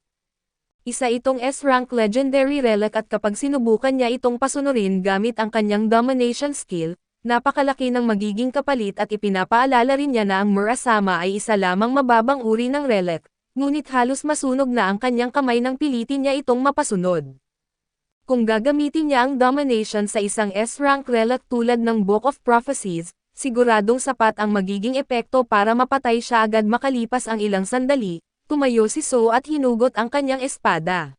Isa itong S-rank legendary relic at kapag sinubukan niya itong pasunurin gamit ang kanyang domination skill, napakalaki ng magiging kapalit at ipinapaalala rin niya na ang Murasama ay isa lamang mababang uri ng relic, ngunit halos masunog na ang kanyang kamay nang pilitin niya itong mapasunod. Kung gagamitin niya ang domination sa isang S-rank relic tulad ng Book of Prophecies, siguradong sapat ang magiging epekto para mapatay siya agad makalipas ang ilang sandali. Tumayo si So at hinugot ang kanyang espada.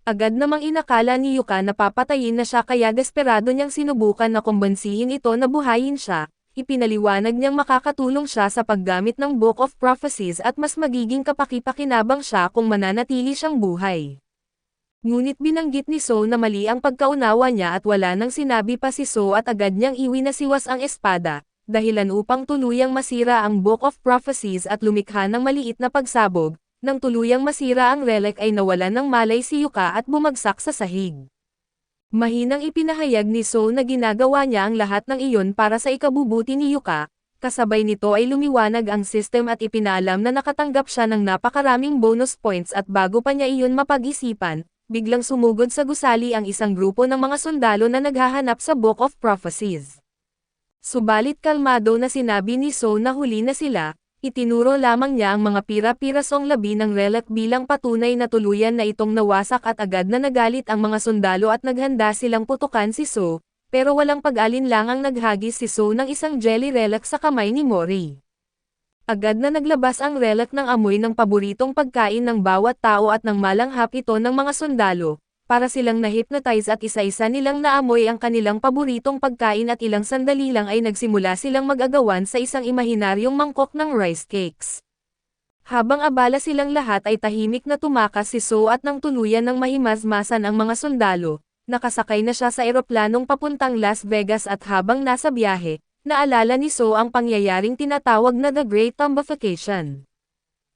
Agad namang inakala ni Yuka na papatayin na siya kaya desperado niyang sinubukan na kumbansihin ito na buhayin siya. Ipinaliwanag niyang makakatulong siya sa paggamit ng Book of Prophecies at mas magiging kapaki-pakinabang siya kung mananatili siyang buhay. Ngunit binanggit ni So na mali ang pagkaunawa niya at wala nang sinabi pa si So at agad niyang iwinasiwas ang espada. Dahilan upang tuluyang masira ang Book of Prophecies at lumikha ng maliit na pagsabog, nang tuluyang masira ang relic ay nawalan ng malay si Yuka at bumagsak sa sahig. Mahinang ipinahayag ni So na ginagawa niya ang lahat ng iyon para sa ikabubuti ni Yuka, kasabay nito ay lumiwanag ang system at ipinaalam na nakatanggap siya ng napakaraming bonus points at bago pa niya iyon mapag-isipan, biglang sumugod sa gusali ang isang grupo ng mga sundalo na naghahanap sa Book of Prophecies. Subalit kalmado na sinabi ni So na huli na sila, itinuro lamang niya ang mga pira-pirasong labi ng relic bilang patunay na tuluyan na itong nawasak at agad na nagalit ang mga sundalo at naghanda silang putukan si So, pero walang pag-alinlangang naghagis si So ng isang jelly relic sa kamay ni Mori. Agad na naglabas ang relic ng amoy ng paboritong pagkain ng bawat tao at nang malanghap ito ng mga sundalo. Para silang na-hypnotize at isa-isa nilang naamoy ang kanilang paboritong pagkain at ilang sandali lang ay nagsimula silang mag-agawan sa isang imahinaryong mangkok ng rice cakes. Habang abala silang lahat ay tahimik na tumakas si So at nang tuluyan ng mahimasmasan ang mga sundalo, nakasakay na siya sa eroplanong papuntang Las Vegas at habang nasa biyahe, naalala ni So ang pangyayaring tinatawag na The Great Zombification.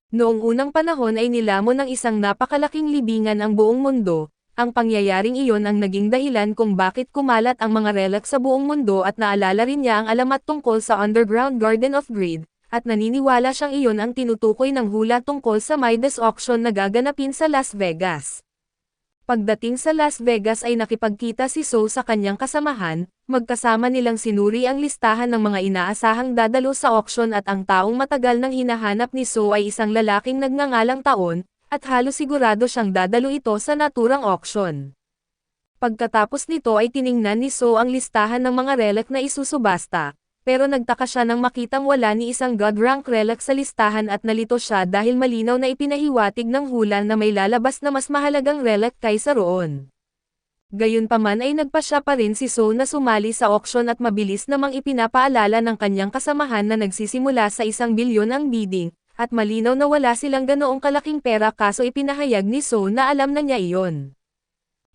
Noong unang panahon ay nilamon ng isang napakalaking libingan ang buong mundo. ang pangyayaring iyon ang naging dahilan kung bakit kumalat ang mga relic sa buong mundo at naalala rin niya ang alamat tungkol sa Underground Garden of Greed, at naniniwala siyang iyon ang tinutukoy ng hula tungkol sa Midas auction na gaganapin sa Las Vegas. Pagdating sa Las Vegas ay nakipagkita si So sa kanyang kasamahan, magkasama nilang sinuri ang listahan ng mga inaasahang dadalo sa auction at ang taong matagal nang hinahanap ni So ay isang lalaking nagngangalang Taon, at halos sigurado siyang dadalo ito sa naturang auction. Pagkatapos nito ay tiningnan ni So ang listahan ng mga relic na isusubasta, pero nagtaka siya nang makitang wala ni isang God rank relic sa listahan at nalito siya dahil malinaw na ipinahiwatig ng hula na may lalabas na mas mahalagang relic kaysa roon. Gayunpaman ay nagpasya pa rin si So na sumali sa auction at mabilis namang ipinapaalala ng kanyang kasamahan na nagsisimula sa 1 bilyon ang bidding, at malinaw na wala silang ganoong kalaking pera kaso ipinahayag ni So na alam na niya iyon.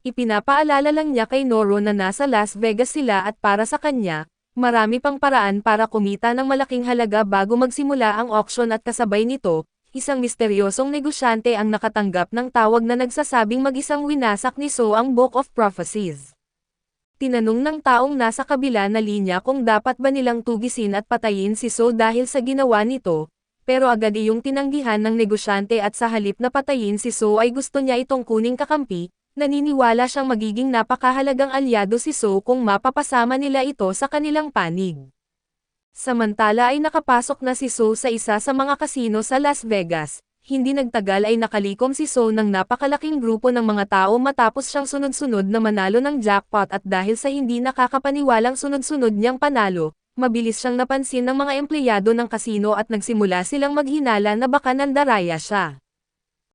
Ipinapaalala lang niya kay Noro na nasa Las Vegas sila at para sa kanya, marami pang paraan para kumita ng malaking halaga bago magsimula ang auction at kasabay nito, isang misteryosong negosyante ang nakatanggap ng tawag na nagsasabing mag-isang winasak ni So ang Book of Prophecies. Tinanong ng taong nasa kabila na linya kung dapat ba nilang tugisin at patayin si So dahil sa ginawa nito, pero agad iyong tinanggihan ng negosyante at sa halip na patayin si So ay gusto niya itong kuning kakampi, naniniwala siyang magiging napakahalagang alyado si So kung mapapasama nila ito sa kanilang panig. Samantala ay nakapasok na si So sa isa sa mga kasino sa Las Vegas, hindi nagtagal ay nakalikom si So ng napakalaking grupo ng mga tao matapos siyang sunod-sunod na manalo ng jackpot at dahil sa hindi nakakapaniwalang sunod-sunod niyang panalo, mabilis siyang napansin ng mga empleyado ng kasino at nagsimula silang maghinala na baka nandaraya siya.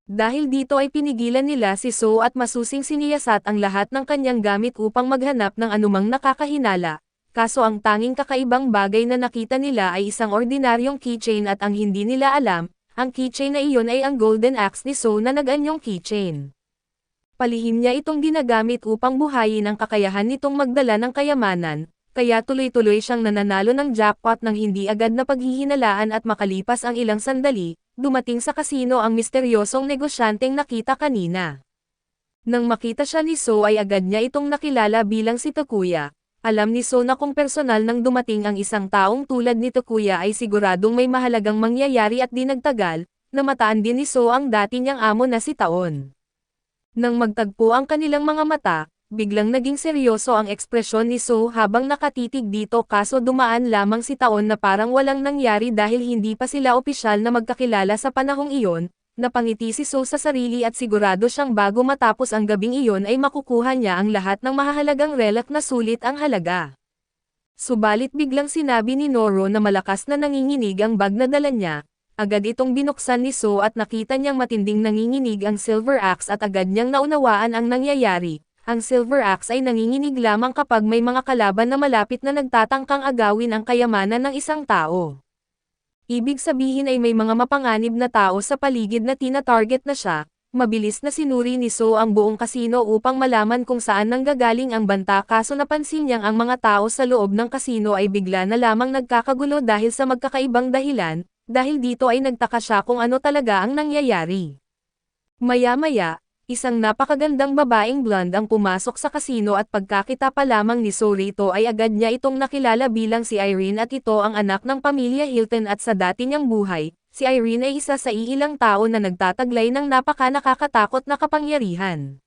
Dahil dito ay pinigilan nila si So at masusing siniyasat ang lahat ng kanyang gamit upang maghanap ng anumang nakakahinala, kaso ang tanging kakaibang bagay na nakita nila ay isang ordinaryong keychain at ang hindi nila alam, ang keychain na iyon ay ang golden axe ni So na nag-anyong keychain. Palihim niya itong ginagamit upang buhayin ang kakayahan nitong magdala ng kayamanan, kaya tuloy-tuloy siyang nananalo ng jackpot nang hindi agad na paghihinalaan at makalipas ang ilang sandali, dumating sa kasino ang misteryosong negosyanteng nakita kanina. Nang makita siya ni So ay agad niya itong nakilala bilang si Takuya. Alam ni So na kung personal nang dumating ang isang taong tulad ni Takuya ay siguradong may mahalagang mangyayari at di nagtagal, namataan din ni So ang dati niyang amo na si Taon. Nang magtagpo ang kanilang mga mata, biglang naging seryoso ang ekspresyon ni So habang nakatitig dito kaso dumaan lamang si Taon na parang walang nangyari dahil hindi pa sila opisyal na magkakilala sa panahong iyon, napangiti si So sa sarili at sigurado siyang bago matapos ang gabing iyon ay makukuha niya ang lahat ng mahahalagang relic na sulit ang halaga. Subalit biglang sinabi ni Noro na malakas na nanginginig ang bag na dala niya, agad itong binuksan ni So at nakita niyang matinding nanginginig ang silver axe at agad niyang naunawaan ang nangyayari. Ang silver axe ay nanginginig lamang kapag may mga kalaban na malapit na nagtatangkang agawin ang kayamanan ng isang tao. Ibig sabihin ay may mga mapanganib na tao sa paligid na tina-target na siya, mabilis na sinuri ni So ang buong kasino upang malaman kung saan nanggagaling ang banta kaso napansin niyang ang mga tao sa loob ng kasino ay bigla na lamang nagkakagulo dahil sa magkakaibang dahilan, dahil dito ay nagtaka siya kung ano talaga ang nangyayari. Maya-maya, isang napakagandang babaeng blonde ang pumasok sa kasino at pagkakita pa lamang ni So rito ay agad niya itong nakilala bilang si Irene at ito ang anak ng pamilya Hilton at sa dati niyang buhay, si Irene ay isa sa iilang tao na nagtataglay ng napaka-nakakatakot na kapangyarihan.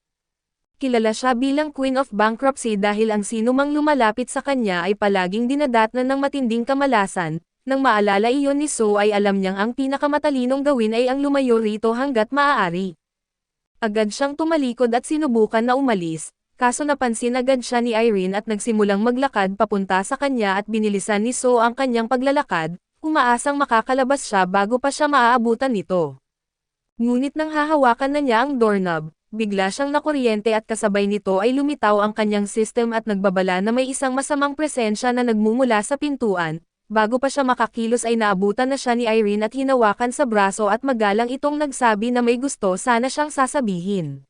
Kilala siya bilang Queen of Bankruptcy dahil ang sinumang lumalapit sa kanya ay palaging dinadatnan ng matinding kamalasan, nang maalala iyon ni So ay alam niyang ang pinakamatalinong gawin ay ang lumayo rito hanggat maaari. Agad siyang tumalikod at sinubukan na umalis, kaso napansin agad siya ni Irene at nagsimulang maglakad papunta sa kanya at binilisan ni So ang kanyang paglalakad, umaasang makakalabas siya bago pa siya maaabutan nito. Ngunit nang hahawakan na niya ang doorknob, bigla siyang nakuryente at kasabay nito ay lumitaw ang kanyang system at nagbabala na may isang masamang presensya na nagmumula sa pintuan. Bago pa siya makakilos ay naabutan na siya ni Irene at hinawakan sa braso at magalang itong nagsabi na may gusto sana siyang sasabihin.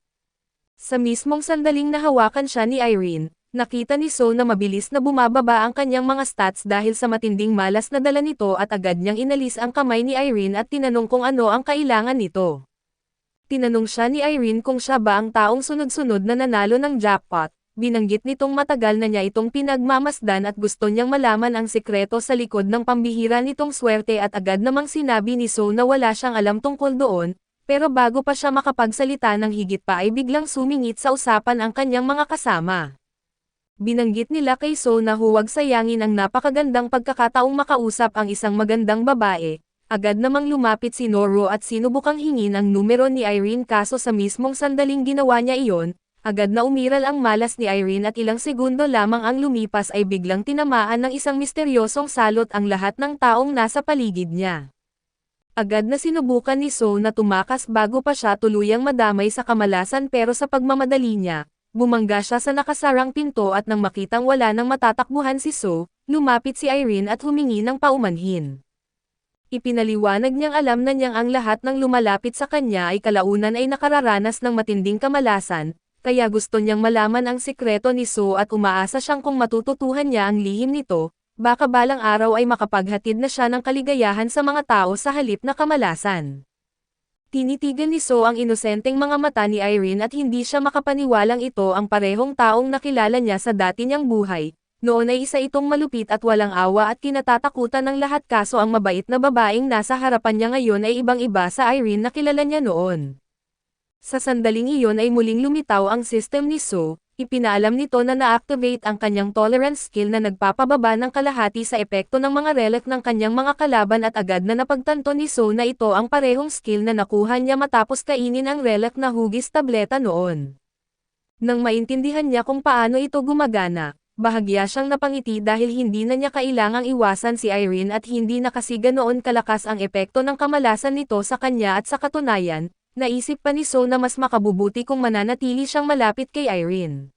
Sa mismong sandaling nahawakan siya ni Irene, nakita ni So na mabilis na bumababa ang kanyang mga stats dahil sa matinding malas na dala nito at agad niyang inalis ang kamay ni Irene at tinanong kung ano ang kailangan nito. Tinanong siya ni Irene kung siya ba ang taong sunod-sunod na nanalo ng jackpot. Binanggit nitong matagal na niya itong pinagmamasdan at gusto niyang malaman ang sikreto sa likod ng pambihira nitong swerte at agad namang sinabi ni So na wala siyang alam tungkol doon, pero bago pa siya makapagsalita ng higit pa ay biglang sumingit sa usapan ang kanyang mga kasama. Binanggit nila kay So na huwag sayangin ang napakagandang pagkakataong makausap ang isang magandang babae. Agad namang lumapit si Noro at sinubukang hingin ang numero ni Irene kaso sa mismong sandaling ginawa niya iyon, agad na umiral ang malas ni Irene at ilang segundo lamang ang lumipas ay biglang tinamaan ng isang misteryosong salot ang lahat ng taong nasa paligid niya. Agad na sinubukan ni So na tumakas bago pa siya tuluyang madamay sa kamalasan pero sa pagmamadali niya, bumangga siya sa nakasarang pinto at nang makitang wala nang matatakbuhan si So, lumapit si Irene at humingi ng paumanhin. Ipinaliwanag niyang alam na niyang ang lahat ng lumalapit sa kanya ay kalaunan ay nakararanas ng matinding kamalasan, kaya gusto niyang malaman ang sikreto ni So at umaasa siyang kung matututuhan niya ang lihim nito, baka balang araw ay makapaghatid na siya ng kaligayahan sa mga tao sa halip na kamalasan. Tinitigan ni So ang inosenteng mga mata ni Irene at hindi siya makapaniwalang ito ang parehong taong nakilala niya sa dati niyang buhay. Noon ay isa itong malupit at walang awa at kinatatakutan ng lahat kaso ang mabait na babaeng nasa harapan niya ngayon ay ibang-iba sa Irene na kilala niya noon. Sa sandaling iyon ay muling lumitaw ang system ni So, ipinaalam nito na na-activate ang kanyang tolerance skill na nagpapababa ng kalahati sa epekto ng mga relic ng kanyang mga kalaban at agad na napagtanto ni So na ito ang parehong skill na nakuha niya matapos kainin ang relic na hugis tableta noon. Nang maintindihan niya kung paano ito gumagana, bahagya siyang napangiti dahil hindi na niya kailangang iwasan si Irene at hindi nakasiga noon kalakas ang epekto ng kamalasan nito sa kanya at sa katunayan, naisip pa ni So na mas makabubuti kung mananatili siyang malapit kay Irene.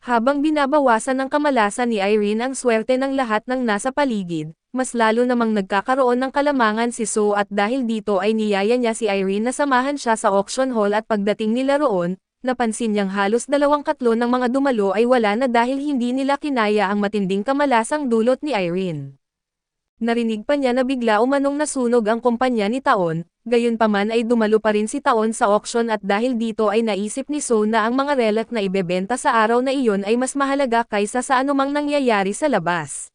Habang binabawasan ng kamalasan ni Irene ang swerte ng lahat ng nasa paligid, mas lalo namang nagkakaroon ng kalamangan si So at dahil dito ay niyaya niya si Irene na samahan siya sa auction hall at pagdating nila roon, napansin niyang halos 2/3 ng mga dumalo ay wala na dahil hindi nila kinaya ang matinding kamalasang dulot ni Irene. Narinig pa niya na bigla umanong nasunog ang kumpanya ni Taon, gayunpaman ay dumalo pa rin si Taon sa auction at dahil dito ay naisip ni So na ang mga relic na ibebenta sa araw na iyon ay mas mahalaga kaysa sa anumang nangyayari sa labas.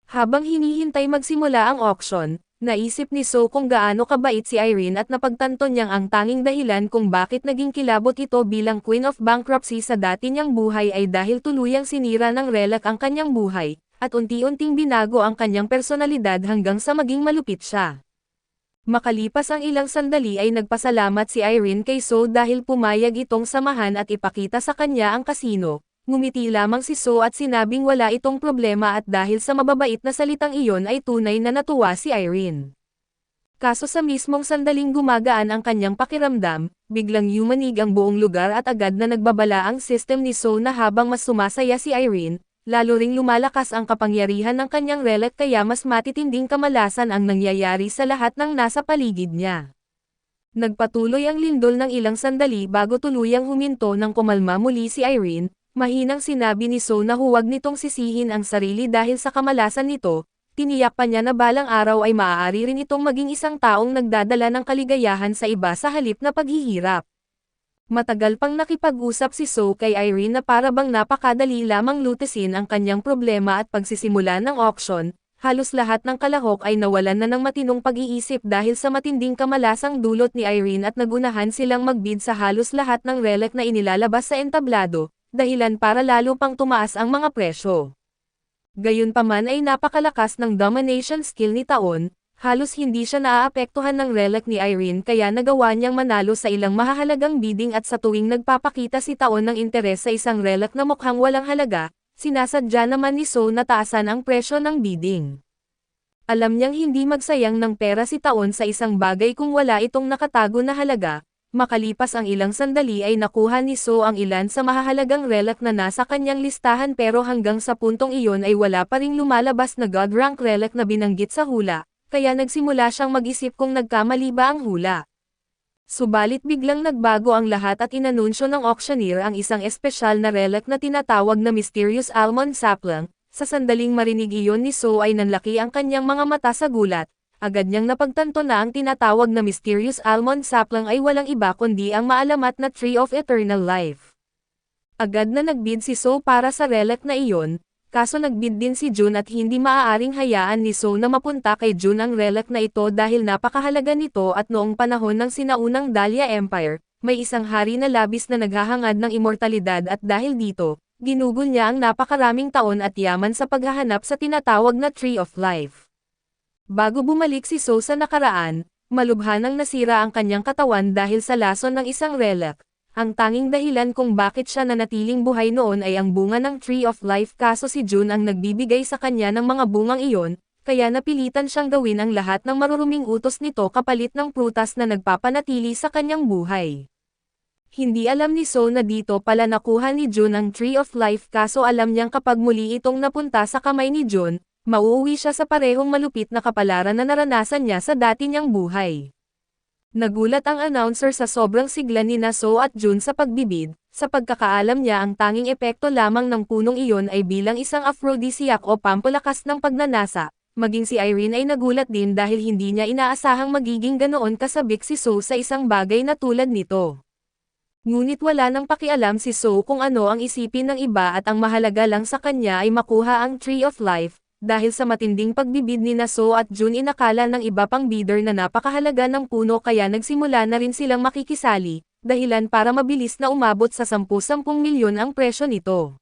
Habang hinihintay magsimula ang auction, naisip ni So kung gaano kabait si Irene at napagtanto niyang ang tanging dahilan kung bakit naging kilabot ito bilang Queen of Bankruptcy sa dati niyang buhay ay dahil tuluyang sinira ng relic ang kanyang buhay, at unti-unting binago ang kanyang personalidad hanggang sa maging malupit siya. Makalipas ang ilang sandali ay nagpasalamat si Irene kay So dahil pumayag itong samahan at ipakita sa kanya ang kasino. Ngumiti lamang si So at sinabing wala itong problema at dahil sa mababait na salitang iyon ay tunay na natuwa si Irene. Kaso sa mismong sandaling gumagaan ang kanyang pakiramdam, biglang yumanig ang buong lugar at agad na nagbabala ang system ni So na habang mas sumasaya si Irene, lalo ring lumalakas ang kapangyarihan ng kanyang relic kaya mas matitinding kamalasan ang nangyayari sa lahat ng nasa paligid niya. Nagpatuloy ang lindol ng ilang sandali bago tuluyang huminto nang kumalma muli si Irene. Mahinang sinabi ni So na huwag nitong sisihin ang sarili dahil sa kamalasan nito, tiniyak pa niya na balang araw ay maaari rin itong maging isang taong nagdadala ng kaligayahan sa iba sa halip na paghihirap. Matagal pang nakipag-usap si So kay Irene na para bang napakadali lamang lutesin ang kanyang problema at pagsisimula ng auction, halos lahat ng kalahok ay nawalan na ng matinong pag-iisip dahil sa matinding kamalasang dulot ni Irene at nagunahan silang magbid sa halos lahat ng relic na inilalabas sa entablado, dahilan para lalo pang tumaas ang mga presyo. Gayunpaman ay napakalakas ng domination skill ni Taon, halos hindi siya naaapektuhan ng relic ni Irene kaya nagawa niyang manalo sa ilang mahahalagang bidding at sa tuwing nagpapakita si Taon ng interes sa isang relic na mukhang walang halaga, sinasadya naman ni So na taasan ang presyo ng bidding. Alam niyang hindi magsayang ng pera si Taon sa isang bagay kung wala itong nakatago na halaga. Makalipas ang ilang sandali ay nakuha ni So ang ilan sa mahahalagang relic na nasa kanyang listahan pero hanggang sa puntong iyon ay wala pa ring lumalabas na God rank relic na binanggit sa hula, kaya nagsimula siyang mag-isip kung nagkamali ba ang hula. Subalit biglang nagbago ang lahat at inanunsyo ng auctioneer ang isang espesyal na relic na tinatawag na Mysterious Almond Sapling. Sa sandaling marinig iyon ni So ay nanlaki ang kanyang mga mata sa gulat. agad niyang napagtanto na ang tinatawag na mysterious almond sapling ay walang iba kundi ang maalamat na Tree of Eternal Life. Agad na nagbid si So para sa relic na iyon, kaso nagbid din si June at hindi maaaring hayaan ni So na mapunta kay June ang relic na ito dahil napakahalaga nito at noong panahon ng sinaunang Dahlia Empire, may isang hari na labis na naghahangad ng immortalidad at dahil dito, ginugol niya ang napakaraming taon at yaman sa paghahanap sa tinatawag na Tree of Life. Bago bumalik si So sa nakaraan, malubhanang nasira ang kanyang katawan dahil sa lason ng isang relic. Ang tanging dahilan kung bakit siya nanatiling buhay noon ay ang bunga ng Tree of Life kaso si June ang nagbibigay sa kanya ng mga bungang iyon, kaya napilitan siyang gawin ang lahat ng maruruming utos nito kapalit ng prutas na nagpapanatili sa kanyang buhay. Hindi alam ni So na dito pala nakuha ni June ang Tree of Life kaso alam niyang kapag muli itong napunta sa kamay ni June, mauuwi siya sa parehong malupit na kapalaran na naranasan niya sa dati niyang buhay. Nagulat ang announcer sa sobrang sigla ni So at June sa pagbibid, sa pagkakaalam niya ang tanging epekto lamang ng punong iyon ay bilang isang aphrodisiac o pampalakas ng pagnanasa, maging si Irene ay nagulat din dahil hindi niya inaasahang magiging ganoon kasabik si So sa isang bagay na tulad nito. Ngunit wala nang pakialam si So kung ano ang isipin ng iba at ang mahalaga lang sa kanya ay makuha ang Tree of Life. Dahil sa matinding pagbibid ni So at June inakala ng iba pang bidder na napakahalaga ng puno kaya nagsimula na rin silang makikisali, dahilan para mabilis na umabot sa 10-10 milyon ang presyo nito.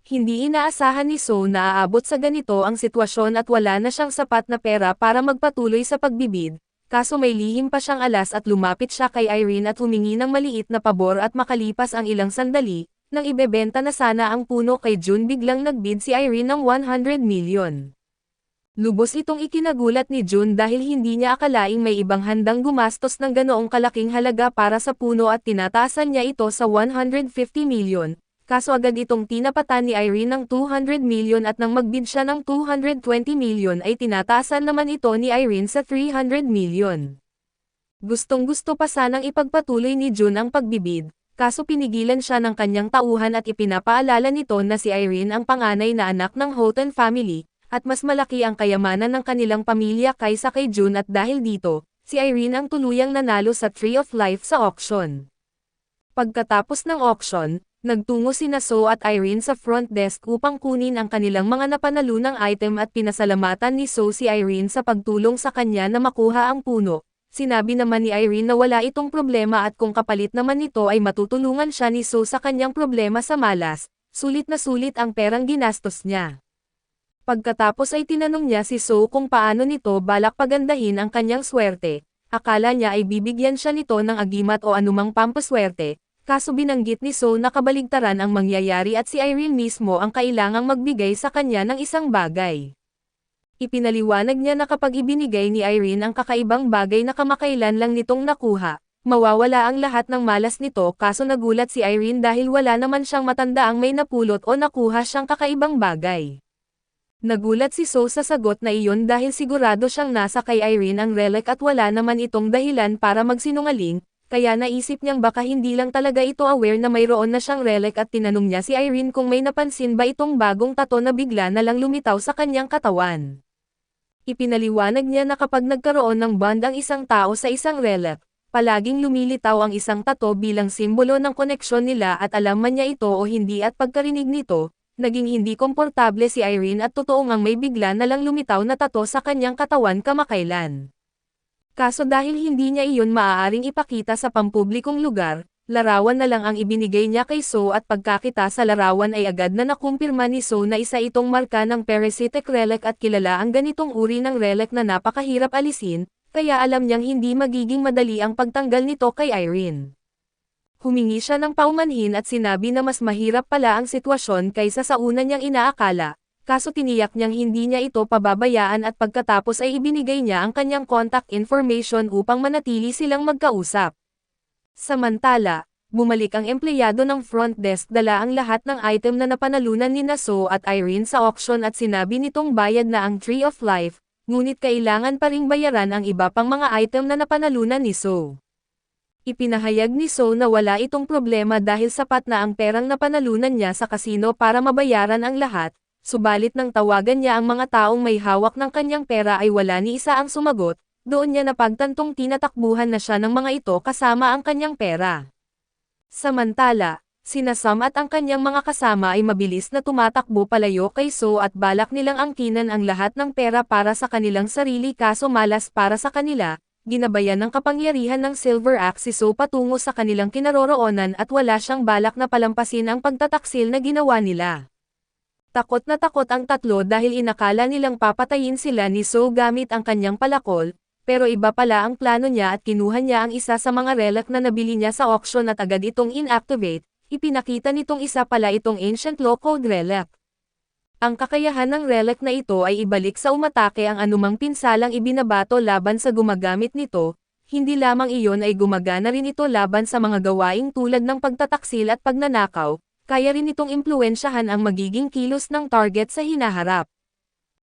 Hindi inaasahan ni So na aabot sa ganito ang sitwasyon at wala na siyang sapat na pera para magpatuloy sa pagbibid, kaso may lihim pa siyang alas at lumapit siya kay Irene at humingi ng maliit na pabor at makalipas ang ilang sandali, nang ibebenta na sana ang puno kay June biglang nagbid si Irene ng 100 million. Lubos itong ikinagulat ni June dahil hindi niya akalaing may ibang handang gumastos ng ganoong kalaking halaga para sa puno at tinataasan niya ito sa 150 million, kaso agad itong tinapatan ni Irene ng 200 million at nang magbid siya ng 220 million ay tinataasan naman ito ni Irene sa 300 million. Gustong-gusto pa sanang ipagpatuloy ni June ang pagbibid, kaso pinigilan siya ng kanyang tauhan at ipinapaalala nito na si Irene ang panganay na anak ng Houghton family, at mas malaki ang kayamanan ng kanilang pamilya kaysa kay June at dahil dito, si Irene ang tuluyang nanalo sa Tree of Life sa auction. Pagkatapos ng auction, nagtungo sina So at Irene sa front desk upang kunin ang kanilang mga napanalunang item at pinasalamatan ni So si Irene sa pagtulong sa kanya na makuha ang puno. Sinabi naman ni Irene na wala itong problema at kung kapalit naman nito ay matutulungan siya ni So sa kanyang problema sa malas, sulit na sulit ang perang ginastos niya. Pagkatapos ay tinanong niya si So kung paano nito balak pagandahin ang kanyang swerte, akala niya ay bibigyan siya nito ng agimat o anumang pampaswerte, kaso binanggit ni So na kabaligtaran ang mangyayari at si Irene mismo ang kailangang magbigay sa kanya ng isang bagay. Ipinaliwanag niya na kapag ibinigay ni Irene ang kakaibang bagay na kamakailan lang nitong nakuha, mawawala ang lahat ng malas nito kaso nagulat si Irene dahil wala naman siyang matandaang may napulot o nakuha siyang kakaibang bagay. Nagulat si So sa sagot na iyon dahil sigurado siyang nasa kay Irene ang relic at wala naman itong dahilan para magsinungaling, kaya naisip niyang baka hindi lang talaga ito aware na mayroon na siyang relic at tinanong niya si Irene kung may napansin ba itong bagong tato na bigla na lang lumitaw sa kanyang katawan. Ipinaliwanag niya na kapag nagkaroon ng bond ang isang tao sa isang relic, palaging lumilitaw ang isang tato bilang simbolo ng koneksyon nila at alam man niya ito o hindi at pagkarinig nito, naging hindi komportable si Irene at totoo ngang may bigla na lang lumitaw na tato sa kanyang katawan kamakailan. Kaso dahil hindi niya iyon maaaring ipakita sa pampublikong lugar, larawan na lang ang ibinigay niya kay So at pagkakita sa larawan ay agad na nakumpirma ni So na isa itong marka ng parasitic relic at kilala ang ganitong uri ng relic na napakahirap alisin, kaya alam niyang hindi magiging madali ang pagtanggal nito kay Irene. Humingi siya ng paumanhin at sinabi na mas mahirap pala ang sitwasyon kaysa sa una niyang inaakala, kaso tiniyak niyang hindi niya ito pababayaan at pagkatapos ay ibinigay niya ang kanyang contact information upang manatili silang magkausap. Samantala, bumalik ang empleyado ng front desk dala ang lahat ng item na napanalunan ni So at Irene sa auction at sinabi nitong bayad na ang Tree of Life, ngunit kailangan pa ring bayaran ang iba pang mga item na napanalunan ni So. Ipinahayag ni So na wala itong problema dahil sapat na ang perang napanalunan niya sa kasino para mabayaran ang lahat, subalit nang tawagan niya ang mga taong may hawak ng kanyang pera ay wala ni isa ang sumagot, doon niya napagtantong tinatakbuhan na siya ng mga ito kasama ang kanyang pera. Samantala, sina Sam at ang kanyang mga kasama ay mabilis na tumatakbo palayo kay So at balak nilang angkinan ang lahat ng pera para sa kanilang sarili kaso malas para sa kanila, ginabayan ng kapangyarihan ng Silver Axe si So patungo sa kanilang kinaroroonan at wala siyang balak na palampasin ang pagtataksil na ginawa nila. Takot na takot ang tatlo dahil inakala nilang papatayin sila ni So gamit ang kanyang palakol, pero iba pala ang plano niya at kinuha niya ang isa sa mga relic na nabili niya sa auction at agad itong inactivate. Ipinakita nitong isa pala itong Ancient Law Code Relic. Ang kakayahan ng relic na ito ay ibalik sa umatake ang anumang pinsalang ibinabato laban sa gumagamit nito, hindi lamang iyon ay gumagana rin ito laban sa mga gawaing tulad ng pagtataksil at pagnanakaw, kaya rin itong impluwensyahan ang magiging kilos ng target sa hinaharap.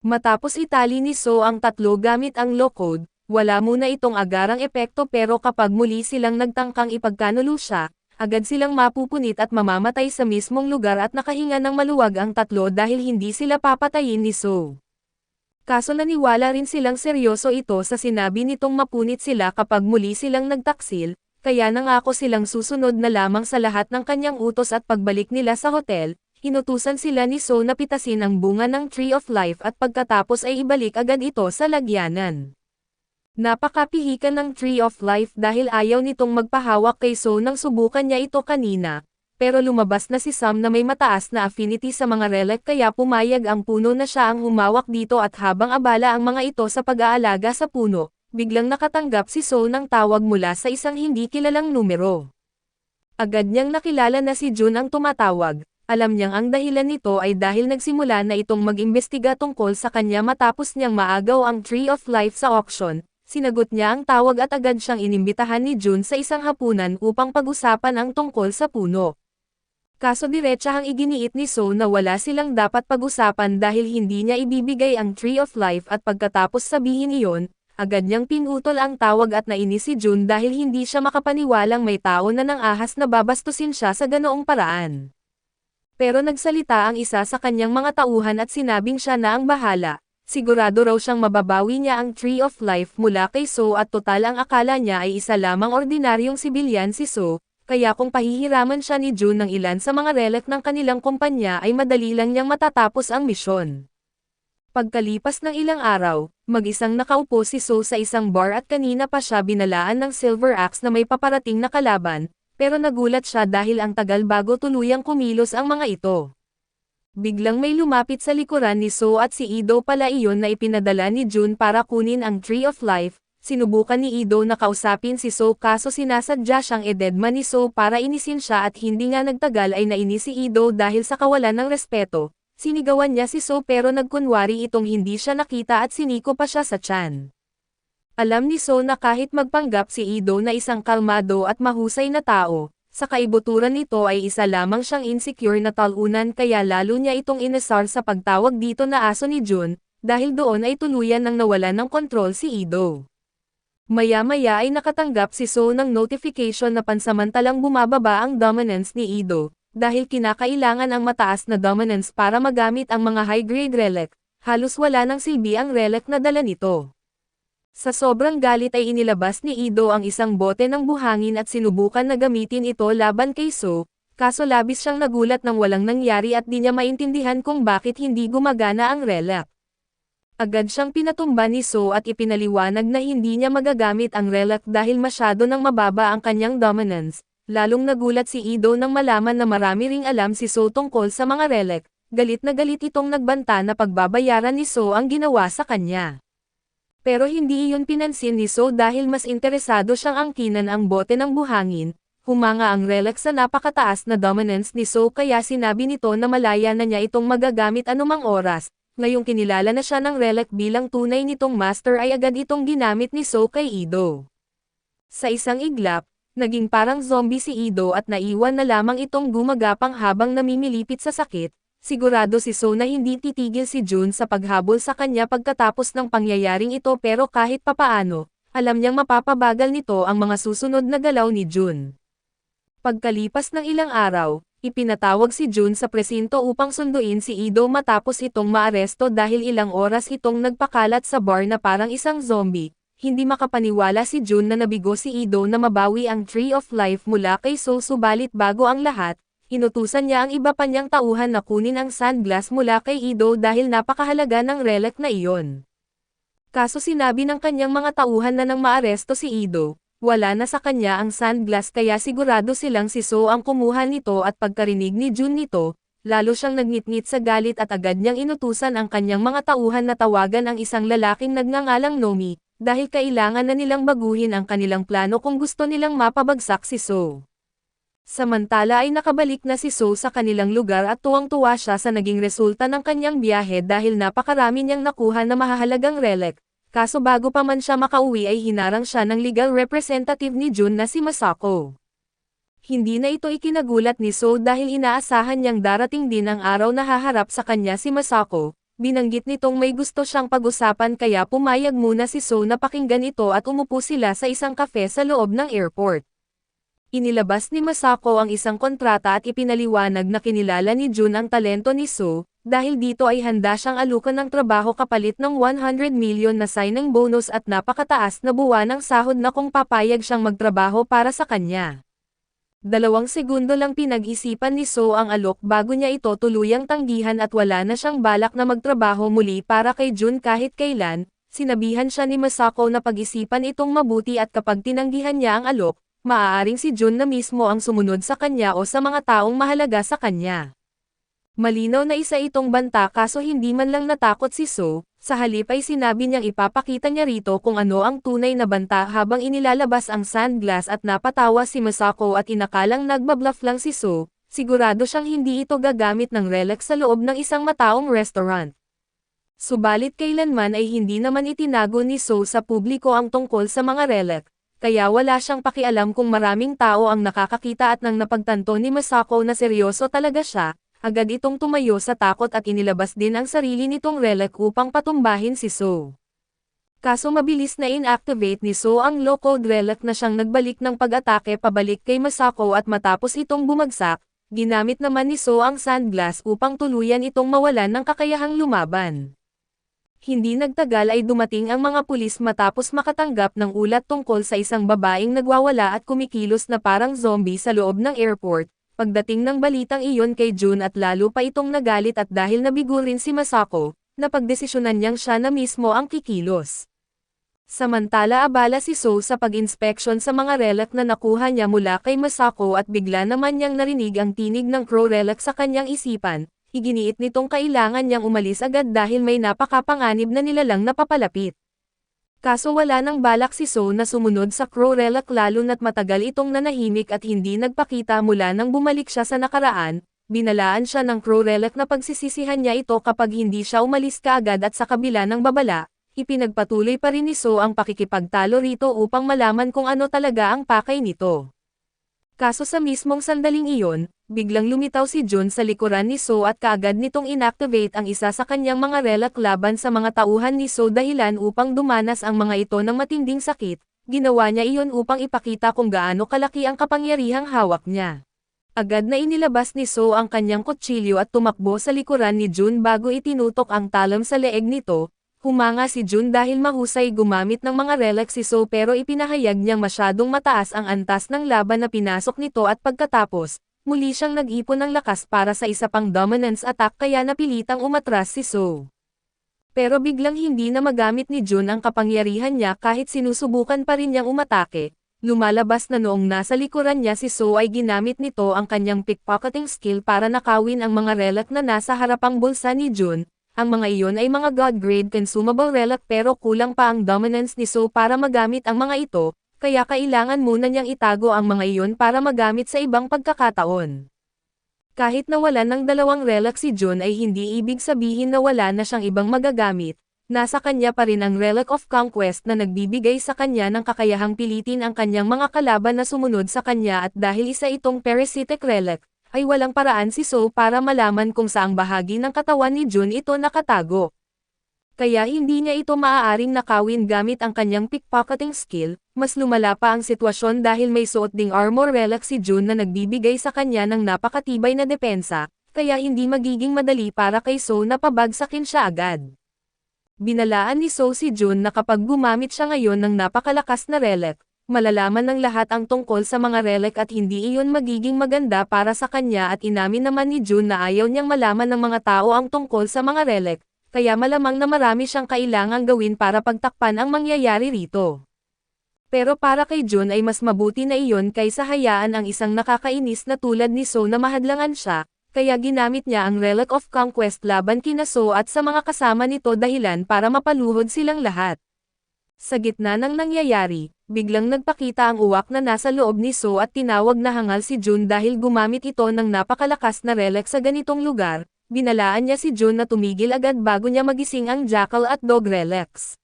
Matapos itali ni So ang tatlo gamit ang Law Code, wala muna itong agarang epekto pero kapag muli silang nagtangkang ipagkanulo siya, agad silang mapupunit at mamamatay sa mismong lugar at nakahinga ng maluwag ang tatlo dahil hindi sila papatayin ni So. Kaso naniwala rin silang seryoso ito sa sinabi nitong mapunit sila kapag muli silang nagtaksil, kaya nangako silang susunod na lamang sa lahat ng kanyang utos at pagbalik nila sa hotel, inutusan sila ni So na pitasin ang bunga ng Tree of Life at pagkatapos ay ibalik agad ito sa lagyanan. Napakapihikan ng Tree of Life dahil ayaw nitong magpahawak kay So nang subukan niya ito kanina, pero lumabas na si Sam na may mataas na affinity sa mga relic kaya pumayag ang puno na siya ang humawak dito at habang abala ang mga ito sa pag-aalaga sa puno, biglang nakatanggap si So ng tawag mula sa isang hindi kilalang numero. Agad niyang nakilala na si June ang tumatawag, alam niyang ang dahilan nito ay dahil nagsimula na itong mag-imbestiga tungkol sa kanya matapos niyang maagaw ang Tree of Life sa auction. Sinagot niya ang tawag at agad siyang inimbitahan ni June sa isang hapunan upang pag-usapan ang tungkol sa puno. Kaso diretsahang iginiit ni So na wala silang dapat pag-usapan dahil hindi niya ibibigay ang Tree of Life at pagkatapos sabihin iyon, agad niyang pinutol ang tawag at nainis si June dahil hindi siya makapaniwalang may tao na nang ahas na babastusin siya sa ganoong paraan. Pero nagsalita ang isa sa kanyang mga tauhan at sinabing siya na ang bahala. Sigurado raw siyang mababawi niya ang Tree of Life mula kay So at total ang akala niya ay isa lamang ordinaryong sibilyan si So, kaya kung pahihiraman siya ni June ng ilan sa mga relic ng kanilang kumpanya ay madali lang niyang matatapos ang misyon. Pagkalipas ng ilang araw, mag-isang nakaupo si So sa isang bar at kanina pa siya binalaan ng Silver Axe na may paparating na kalaban, pero nagulat siya dahil ang tagal bago tuluyang kumilos ang mga ito. Biglang may lumapit sa likuran ni So at si Ido pala iyon na ipinadala ni June para kunin ang Tree of Life. Sinubukan ni Ido na kausapin si So kaso sinasadya siyang ededma ni So para inisin siya at hindi nga nagtagal ay nainis si Ido dahil sa kawalan ng respeto. Sinigawan niya si So pero nagkunwari itong hindi siya nakita at siniko pa siya sa tiyan. Alam ni So na kahit magpanggap si Ido na isang kalmado at mahusay na tao, sa kaibuturan nito ay isa lamang siyang insecure na talunan kaya lalo niya itong inasar sa pagtawag dito na aso ni June, dahil doon ay tuluyan nang nawalan ng kontrol si Ido. Maya-maya ay nakatanggap si So ng notification na pansamantalang bumababa ang dominance ni Ido, dahil kinakailangan ang mataas na dominance para magamit ang mga high-grade relic, halos wala nang silbi ang relic na dala nito. Sa sobrang galit ay inilabas ni Ido ang isang bote ng buhangin at sinubukan na gamitin ito laban kay So, kaso labis siyang nagulat nang walang nangyari at di niya maintindihan kung bakit hindi gumagana ang relic. Agad siyang pinatumba ni So at ipinaliwanag na hindi niya magagamit ang relic dahil masyado nang mababa ang kanyang dominance, lalong nagulat si Ido nang malaman na marami ring alam si So tungkol sa mga relic, galit na galit itong nagbanta na pagbabayaran ni So ang ginawa sa kanya. Pero hindi iyon pinansin ni So dahil mas interesado siyang angkinan ang bote ng buhangin, humanga ang relic sa napakataas na dominance ni So kaya sinabi nito na malaya na niya itong magagamit anumang oras, ngayong kinilala na siya ng relic bilang tunay nitong master ay agad itong ginamit ni So kay Ido. Sa isang iglap, naging parang zombie si Ido at naiwan na lamang itong gumagapang habang namimilipit sa sakit. Sigurado si So na hindi titigil si June sa paghabol sa kanya pagkatapos ng pangyayaring ito pero kahit papaano, alam niyang mapapabagal nito ang mga susunod na galaw ni June. Pagkalipas ng ilang araw, ipinatawag si Jun sa presinto upang sunduin si Ido matapos itong maaresto dahil ilang oras itong nagpakalat sa bar na parang isang zombie. Hindi makapaniwala si Jun na nabigo si Ido na mabawi ang Tree of Life mula kay So, subalit bago ang lahat, inutusan niya ang iba pa niyang tauhan na kunin ang sandglass mula kay Ido dahil napakahalaga ng relic na iyon. Kaso sinabi ng kanyang mga tauhan na nang maaresto si Ido, wala na sa kanya ang sandglass kaya sigurado silang si So ang kumuha nito at pagkarinig ni Jun nito, lalo siyang nagngit-ngit sa galit at agad niyang inutusan ang kanyang mga tauhan na tawagan ang isang lalaking nagngangalang Nomi, dahil kailangan na nilang baguhin ang kanilang plano kung gusto nilang mapabagsak si So. Samantala ay nakabalik na si So sa kanilang lugar at tuwang-tuwa siya sa naging resulta ng kanyang biyahe dahil napakarami niyang nakuha na mahahalagang relic. Kaso bago pa man siya makauwi ay hinarang siya ng legal representative ni Jun na si Masako. Hindi na ito ikinagulat ni So dahil inaasahan niyang darating din ang araw na haharap sa kanya si Masako. Binanggit nitong may gusto siyang pag-usapan kaya pumayag muna si So na pakinggan ito at umupo sila sa isang kafe sa loob ng airport. Inilabas ni Masako ang isang kontrata at ipinaliwanag na kinilala ni Jun ang talento ni So, dahil dito ay handa siyang alukan ng trabaho kapalit ng 100 million na signing bonus at napakataas na buwanang sahod na kung papayag siyang magtrabaho para sa kanya. 2 segundo lang pinag-isipan ni So ang alok bago niya ito tuluyang tanggihan at wala na siyang balak na magtrabaho muli para kay Jun kahit kailan. Sinabihan siya ni Masako na pag-isipan itong mabuti at kapag tinanggihan niya ang alok, maaaring si Jun na mismo ang sumunod sa kanya o sa mga taong mahalaga sa kanya. Malinaw na isa itong banta kaso hindi man lang natakot si So, sa halip ay sinabi niyang ipapakita niya rito kung ano ang tunay na banta habang inilalabas ang sandglass at napatawa si Masako at inakalang nagbabluff lang si So, sigurado siyang hindi ito gagamit ng relic sa loob ng isang mataong restaurant. Subalit kailanman ay hindi naman itinago ni So sa publiko ang tungkol sa mga relic, kaya wala siyang pakialam kung maraming tao ang nakakakita at nang napagtanto ni Masako na seryoso talaga siya, agad itong tumayo sa takot at inilabas din ang sarili nitong relic upang patumbahin si So. Kaso mabilis na inactivate ni So ang low-code relic na siyang nagbalik ng pag-atake pabalik kay Masako at matapos itong bumagsak, ginamit naman ni So ang sandglass upang tuluyan itong mawalan ng kakayahang lumaban. Hindi nagtagal ay dumating ang mga pulis matapos makatanggap ng ulat tungkol sa isang babaeng nagwawala at kumikilos na parang zombie sa loob ng airport. Pagdating ng balitang iyon kay Jun at lalo pa itong nagalit at dahil nabigo rin si Masako, napagdesisyonan niyang siya na mismo ang kikilos. Samantala abala si So sa pag-inspeksyon sa mga relic na nakuha niya mula kay Masako at bigla naman niyang narinig ang tinig ng crow relic sa kanyang isipan. Iginiit nitong kailangan niyang umalis agad dahil may napakapanganib na nilalang napapalapit. Kaso wala nang balak si So na sumunod sa crow relic lalo na't matagal itong nanahimik at hindi nagpakita mula nang bumalik siya sa nakaraan. Binalaan siya ng crow relic na pagsisisihan niya ito kapag hindi siya umalis kaagad at sa kabila ng babala, ipinagpatuloy pa rin ni So ang pakikipagtalo rito upang malaman kung ano talaga ang pakay nito. Kaso sa mismong sandaling iyon, biglang lumitaw si Jun sa likuran ni So at kaagad nitong inactivate ang isa sa kanyang mga relic laban sa mga tauhan ni So dahilan upang dumanas ang mga ito ng matinding sakit. Ginawa niya iyon upang ipakita kung gaano kalaki ang kapangyarihang hawak niya. Agad na inilabas ni So ang kanyang kutsilyo at tumakbo sa likuran ni Jun bago itinutok ang talam sa leeg nito. Humanga si Jun dahil mahusay gumamit ng mga relic si So pero ipinahayag niyang masyadong mataas ang antas ng laban na pinasok nito at pagkatapos, muli siyang nag-ipon ng lakas para sa isa pang dominance attack kaya napilitang umatras si So. Pero biglang hindi na magamit ni Jun ang kapangyarihan niya kahit sinusubukan pa rin niyang umatake. Lumalabas na noong nasa likuran niya si So ay ginamit nito ang kanyang pickpocketing skill para nakawin ang mga relic na nasa harapang bulsa ni Jun. Ang mga iyon ay mga God-grade consumable relic pero kulang pa ang dominance ni So para magamit ang mga ito, kaya kailangan muna niyang itago ang mga iyon para magamit sa ibang pagkakataon. Kahit nawalan ng 2 relic si Jun ay hindi ibig sabihin na wala na siyang ibang magagamit, nasa kanya pa rin ang Relic of Conquest na nagbibigay sa kanya ng kakayahang pilitin ang kanyang mga kalaban na sumunod sa kanya at dahil isa itong parasitic relic, ay walang paraan si So para malaman kung saang bahagi ng katawan ni Jun ito nakatago. Kaya hindi niya ito maaaring nakawin gamit ang kanyang pickpocketing skill. Mas lumala pa ang sitwasyon dahil may suot ding armor relic si Jun na nagbibigay sa kanya ng napakatibay na depensa, kaya hindi magiging madali para kay So na pabagsakin siya agad. Binalaan ni So si Jun na kapag gumamit siya ngayon ng napakalakas na relic, malalaman ng lahat ang tungkol sa mga relic at hindi iyon magiging maganda para sa kanya at inamin naman ni Jun na ayaw niyang malaman ng mga tao ang tungkol sa mga relic, kaya malamang na marami siyang kailangang gawin para pagtakpan ang mangyayari rito. Pero para kay Jun ay mas mabuti na iyon kaysa hayaan ang isang nakakainis na tulad ni So na mahadlangan siya, kaya ginamit niya ang Relic of Conquest laban kina So at sa mga kasama nito dahilan para mapaluhod silang lahat. Sa gitna ng nangyayari, biglang nagpakita ang uwak na nasa loob ni So at tinawag na hangal si Jun dahil gumamit ito ng napakalakas na relic sa ganitong lugar. Binalaan niya si Jun na tumigil agad bago niya magising ang Jackal at Dog relics.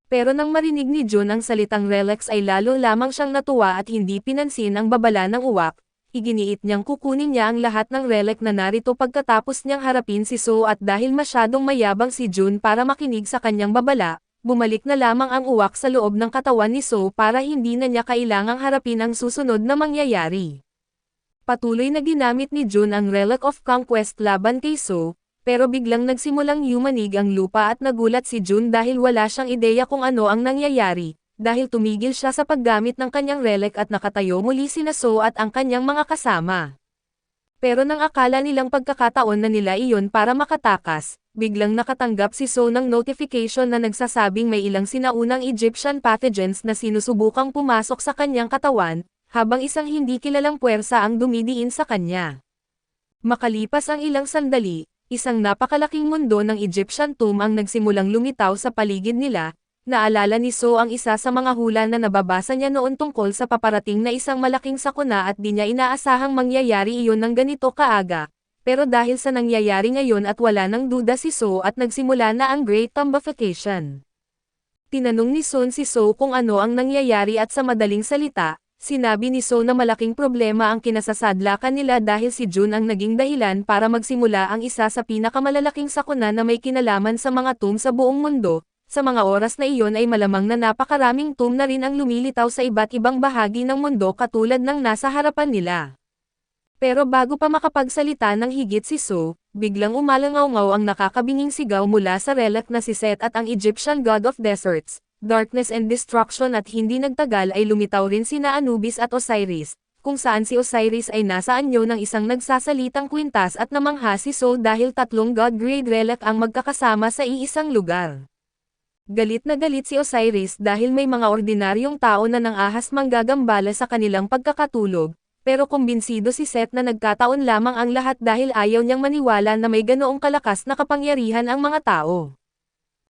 Pero nang marinig ni Jun ang salitang relics ay lalo lamang siyang natuwa at hindi pinansin ang babala ng uwak. Iginiit niyang kukunin niya ang lahat ng relic na narito pagkatapos niyang harapin si So at dahil masyadong mayabang si Jun para makinig sa kanyang babala, bumalik na lamang ang uwak sa loob ng katawan ni So para hindi na niya kailangang harapin ang susunod na mangyayari. Patuloy na ginamit ni Jun ang Relic of Conquest laban kay So, pero biglang nagsimulang yumanig ang lupa at nagulat si Jun dahil wala siyang ideya kung ano ang nangyayari, dahil tumigil siya sa paggamit ng kanyang relic at nakatayo muli sina So at ang kanyang mga kasama. Pero nang akala nilang pagkakataon na nila iyon para makatakas, biglang nakatanggap si So ng notification na nagsasabing may ilang sinaunang Egyptian pathogens na sinusubukang pumasok sa kanyang katawan, habang isang hindi kilalang puwersa ang dumidiin sa kanya. Makalipas ang ilang sandali, isang napakalaking mundo ng Egyptian tomb ang nagsimulang lumitaw sa paligid nila. Naalala ni So ang isa sa mga hula na nababasa niya noon tungkol sa paparating na isang malaking sakuna at di niya inaasahang mangyayari iyon ng ganito kaaga. Pero dahil sa nangyayari ngayon at wala nang duda si So at nagsimula na ang Great Tombification. Tinanong ni Sun si So kung ano ang nangyayari at sa madaling salita, sinabi ni So na malaking problema ang kinasasadlakan nila dahil si Jun ang naging dahilan para magsimula ang isa sa pinakamalalaking sakuna na may kinalaman sa mga tomb sa buong mundo. Sa mga oras na iyon ay malamang na napakaraming tomb na rin ang lumilitaw sa iba't ibang bahagi ng mundo katulad ng nasa harapan nila. Pero bago pa makapagsalita ng higit si So, biglang umalangaw-ngaw ang nakakabinging sigaw mula sa relic na si Set at ang Egyptian God of Deserts, Darkness and Destruction at hindi nagtagal ay lumitaw rin sina Anubis at Osiris, kung saan si Osiris ay nasa anyo ng isang nagsasalitang kwintas at namangha si So dahil tatlong God-grade relic ang magkakasama sa iisang lugar. Galit na galit si Osiris dahil may mga ordinaryong tao na nang ahas manggagambala sa kanilang pagkakatulog, pero kumbinsido si Set na nagkataon lamang ang lahat dahil ayaw niyang maniwala na may ganoong kalakas na kapangyarihan ang mga tao.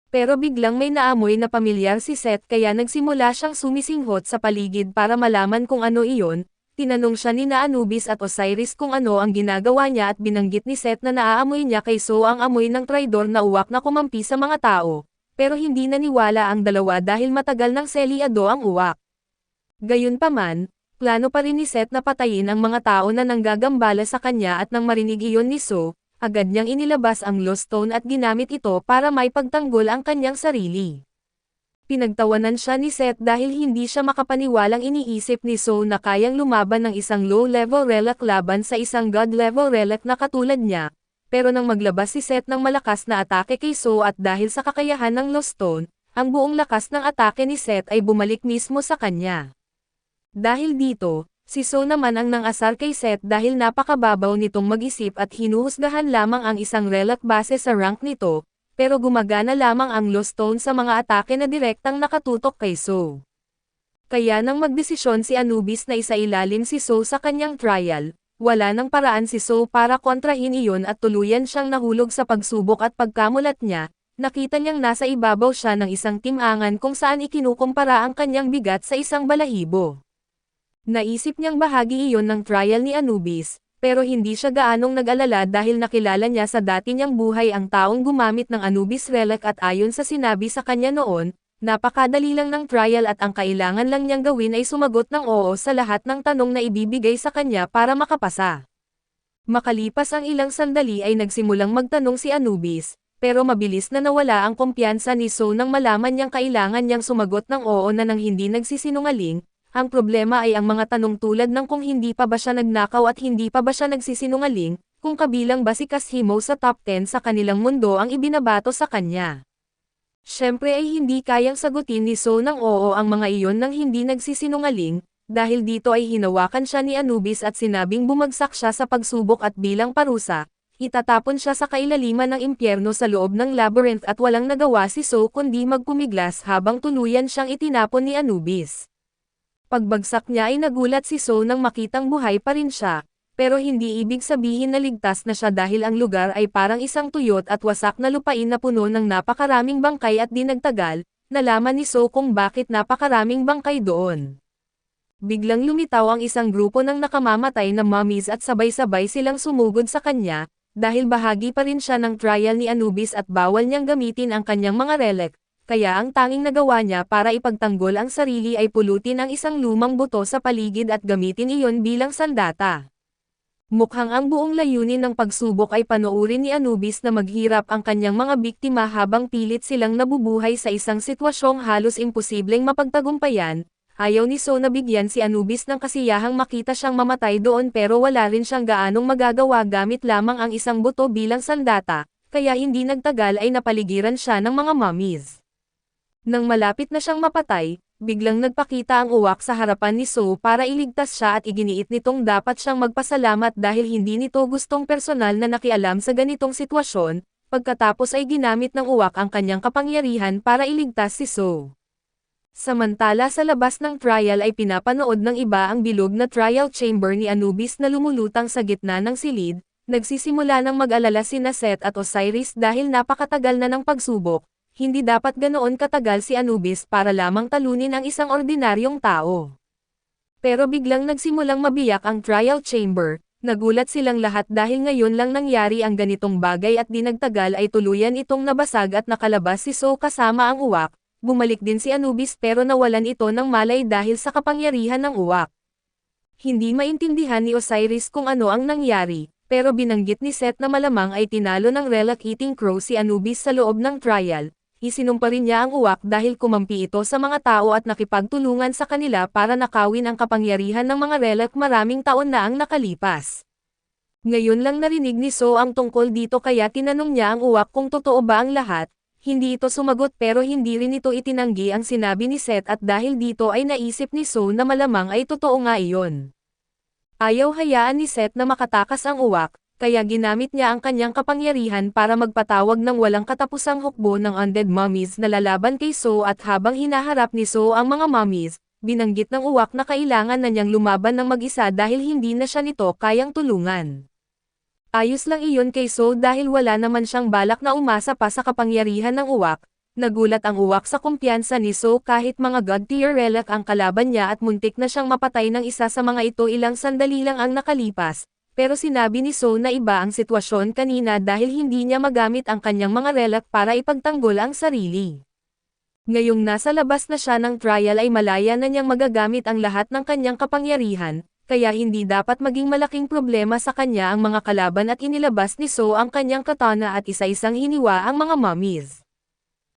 Pero biglang may naamoy na pamilyar si Set kaya nagsimula siyang sumisinghot sa paligid para malaman kung ano iyon. Tinanong siya ni Anubis at Osiris kung ano ang ginagawa niya at binanggit ni Set na naaamoy niya kay So ang amoy ng traidor na uwak na kumampi sa mga tao. Pero hindi naniwala ang dalawa dahil matagal ng selyado ang uwak. Gayunpaman, plano pa rin ni Set na patayin ang mga tao na nanggagambala sa kanya at nang marinig iyon ni So, agad niyang inilabas ang Lost Stone at ginamit ito para may pagtanggol ang kanyang sarili. Pinagtawanan siya ni Set dahil hindi siya makapaniwalang iniisip ni So na kayang lumaban ng isang low-level relic laban sa isang god-level relic na katulad niya. Pero nang maglabas si Set ng malakas na atake kay So at dahil sa kakayahan ng Lost Stone, ang buong lakas ng atake ni Set ay bumalik mismo sa kanya. Dahil dito, si So naman ang nangasar kay Set dahil napakababaw nitong mag-isip at hinuhusgahan lamang ang isang relic base sa rank nito, pero gumagana lamang ang Lost Stone sa mga atake na direktang nakatutok kay So. Kaya nang magdesisyon si Anubis na isailalim si So sa kanyang trial, wala nang paraan si So para kontrahin iyon at tuluyan siyang nahulog sa pagsubok at pagkamulat niya, nakita niyang nasa ibabaw siya ng isang timangan kung saan ikinukumpara ang kanyang bigat sa isang balahibo. Naisip niyang bahagi iyon ng trial ni Anubis, pero hindi siya gaanong nag-alala dahil nakilala niya sa dati niyang buhay ang taong gumamit ng Anubis relic at ayon sa sinabi sa kanya noon, napakadali lang ng trial at ang kailangan lang niyang gawin ay sumagot ng oo sa lahat ng tanong na ibibigay sa kanya para makapasa. Makalipas ang ilang sandali ay nagsimulang magtanong si Anubis, pero mabilis na nawala ang kumpiyansa ni So nang malaman niyang kailangan niyang sumagot ng oo na nang hindi nagsisinungaling. Ang problema ay ang mga tanong tulad ng kung hindi pa ba siya nagnakaw at hindi pa ba siya nagsisinungaling, kung kabilang ba si Kashimo sa top 10 sa kanilang mundo ang ibinabato sa kanya. Siyempre ay hindi kayang sagutin ni So ng oo ang mga iyon nang hindi nagsisinungaling, dahil dito ay hinawakan siya ni Anubis at sinabing bumagsak siya sa pagsubok at bilang parusa, itatapon siya sa kailaliman ng impyerno sa loob ng labyrinth at walang nagawa si So kundi magpumiglas habang tuluyan siyang itinapon ni Anubis. Pagbagsak niya ay nagulat si So nang makitang buhay pa rin siya, pero hindi ibig sabihin na ligtas na siya dahil ang lugar ay parang isang tuyot at wasak na lupain na puno ng napakaraming bangkay at di nagtagal, nalaman ni So kung bakit napakaraming bangkay doon. Biglang lumitaw ang isang grupo ng nakamamatay na mummies at sabay-sabay silang sumugod sa kanya, dahil bahagi pa rin siya ng trial ni Anubis at bawal niyang gamitin ang kanyang mga relic. Kaya ang tanging nagawa niya para ipagtanggol ang sarili ay pulutin ang isang lumang buto sa paligid at gamitin iyon bilang sandata. Mukhang ang buong layunin ng pagsubok ay panoorin ni Anubis na maghirap ang kanyang mga biktima habang pilit silang nabubuhay sa isang sitwasyong halos imposibleng mapagtagumpayan. Ayaw ni So na bigyan si Anubis ng kasiyahang makita siyang mamatay doon pero wala rin siyang gaanong magagawa gamit lamang ang isang buto bilang sandata, kaya hindi nagtagal ay napaligiran siya ng mga mummies. Nang malapit na siyang mapatay, biglang nagpakita ang uwak sa harapan ni So para iligtas siya at iginiit nitong dapat siyang magpasalamat dahil hindi nito gustong personal na nakialam sa ganitong sitwasyon, pagkatapos ay ginamit ng uwak ang kanyang kapangyarihan para iligtas si So. Samantala sa labas ng trial ay pinapanood ng iba ang bilog na trial chamber ni Anubis na lumulutang sa gitna ng silid, nagsisimula ng mag-alala sina Set at Osiris dahil napakatagal na ng pagsubok. Hindi dapat ganoon katagal si Anubis para lamang talunin ang isang ordinaryong tao. Pero biglang nagsimulang mabiyak ang trial chamber, nagulat silang lahat dahil ngayon lang nangyari ang ganitong bagay at di nagtagal ay tuluyan itong nabasag at nakalabas si So kasama ang uwak, bumalik din si Anubis pero nawalan ito ng malay dahil sa kapangyarihan ng uwak. Hindi maintindihan ni Osiris kung ano ang nangyari, pero binanggit ni Set na malamang ay tinalo ng Relic Eating Crow si Anubis sa loob ng trial. Isinumpa rin niya ang uwak dahil kumampi ito sa mga tao at nakipagtulungan sa kanila para nakawin ang kapangyarihan ng mga relic maraming taon na ang nakalipas. Ngayon lang narinig ni So ang tungkol dito kaya tinanong niya ang uwak kung totoo ba ang lahat, hindi ito sumagot pero hindi rin ito itinanggi ang sinabi ni Set at dahil dito ay naisip ni So na malamang ay totoo nga iyon. Ayaw hayaan ni Set na makatakas ang uwak, kaya ginamit niya ang kanyang kapangyarihan para magpatawag ng walang katapusang hukbo ng undead mummies na lalaban kay So at habang hinaharap ni So ang mga mummies, binanggit ng uwak na kailangan na niyang lumaban ng mag-isa dahil hindi na siya nito kayang tulungan. Ayos lang iyon kay So dahil wala naman siyang balak na umasa pa sa kapangyarihan ng uwak. Nagulat ang uwak sa kumpiyansa ni So kahit mga god-tier relic ang kalaban niya at muntik na siyang mapatay ng isa sa mga ito ilang sandali lang ang nakalipas. Pero sinabi ni So na iba ang sitwasyon kanina dahil hindi niya magamit ang kanyang mga relic para ipagtanggol ang sarili. Ngayong nasa labas na siya ng trial ay malaya na niyang magagamit ang lahat ng kanyang kapangyarihan, kaya hindi dapat maging malaking problema sa kanya ang mga kalaban at inilabas ni So ang kanyang katana at isa-isang hiniwa ang mga mummies.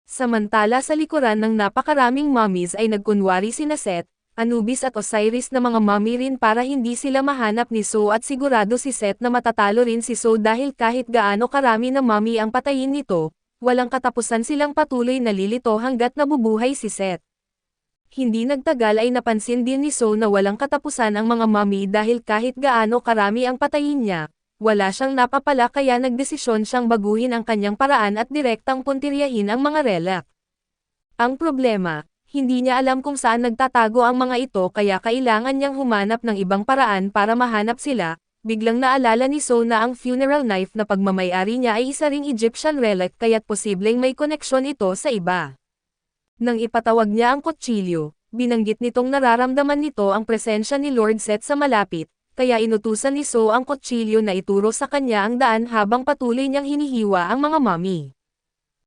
Samantala sa likuran ng napakaraming mummies ay nagkunwari sina Set, Anubis at Osiris na mga mummy rin para hindi sila mahanap ni So at sigurado si Set na matatalo rin si So dahil kahit gaano karami na mummy ang patayin nito, walang katapusan silang patuloy na lilito hanggat nabubuhay si Set. Hindi nagtagal ay napansin din ni So na walang katapusan ang mga mummy dahil kahit gaano karami ang patayin niya, wala siyang napapala kaya nagdesisyon siyang baguhin ang kanyang paraan at direktang puntiryahin ang mga relic. Ang problema, hindi niya alam kung saan nagtatago ang mga ito kaya kailangan niyang humanap ng ibang paraan para mahanap sila. Biglang naalala ni So na ang funeral knife na pagmamayari niya ay isa ring Egyptian relic kaya't posibleng may koneksyon ito sa iba. Nang ipatawag niya ang kutsilyo, binanggit nitong nararamdaman nito ang presensya ni Lord Set sa malapit, kaya inutusan ni So ang kutsilyo na ituro sa kanya ang daan habang patuloy niyang hinihiwa ang mga mummy.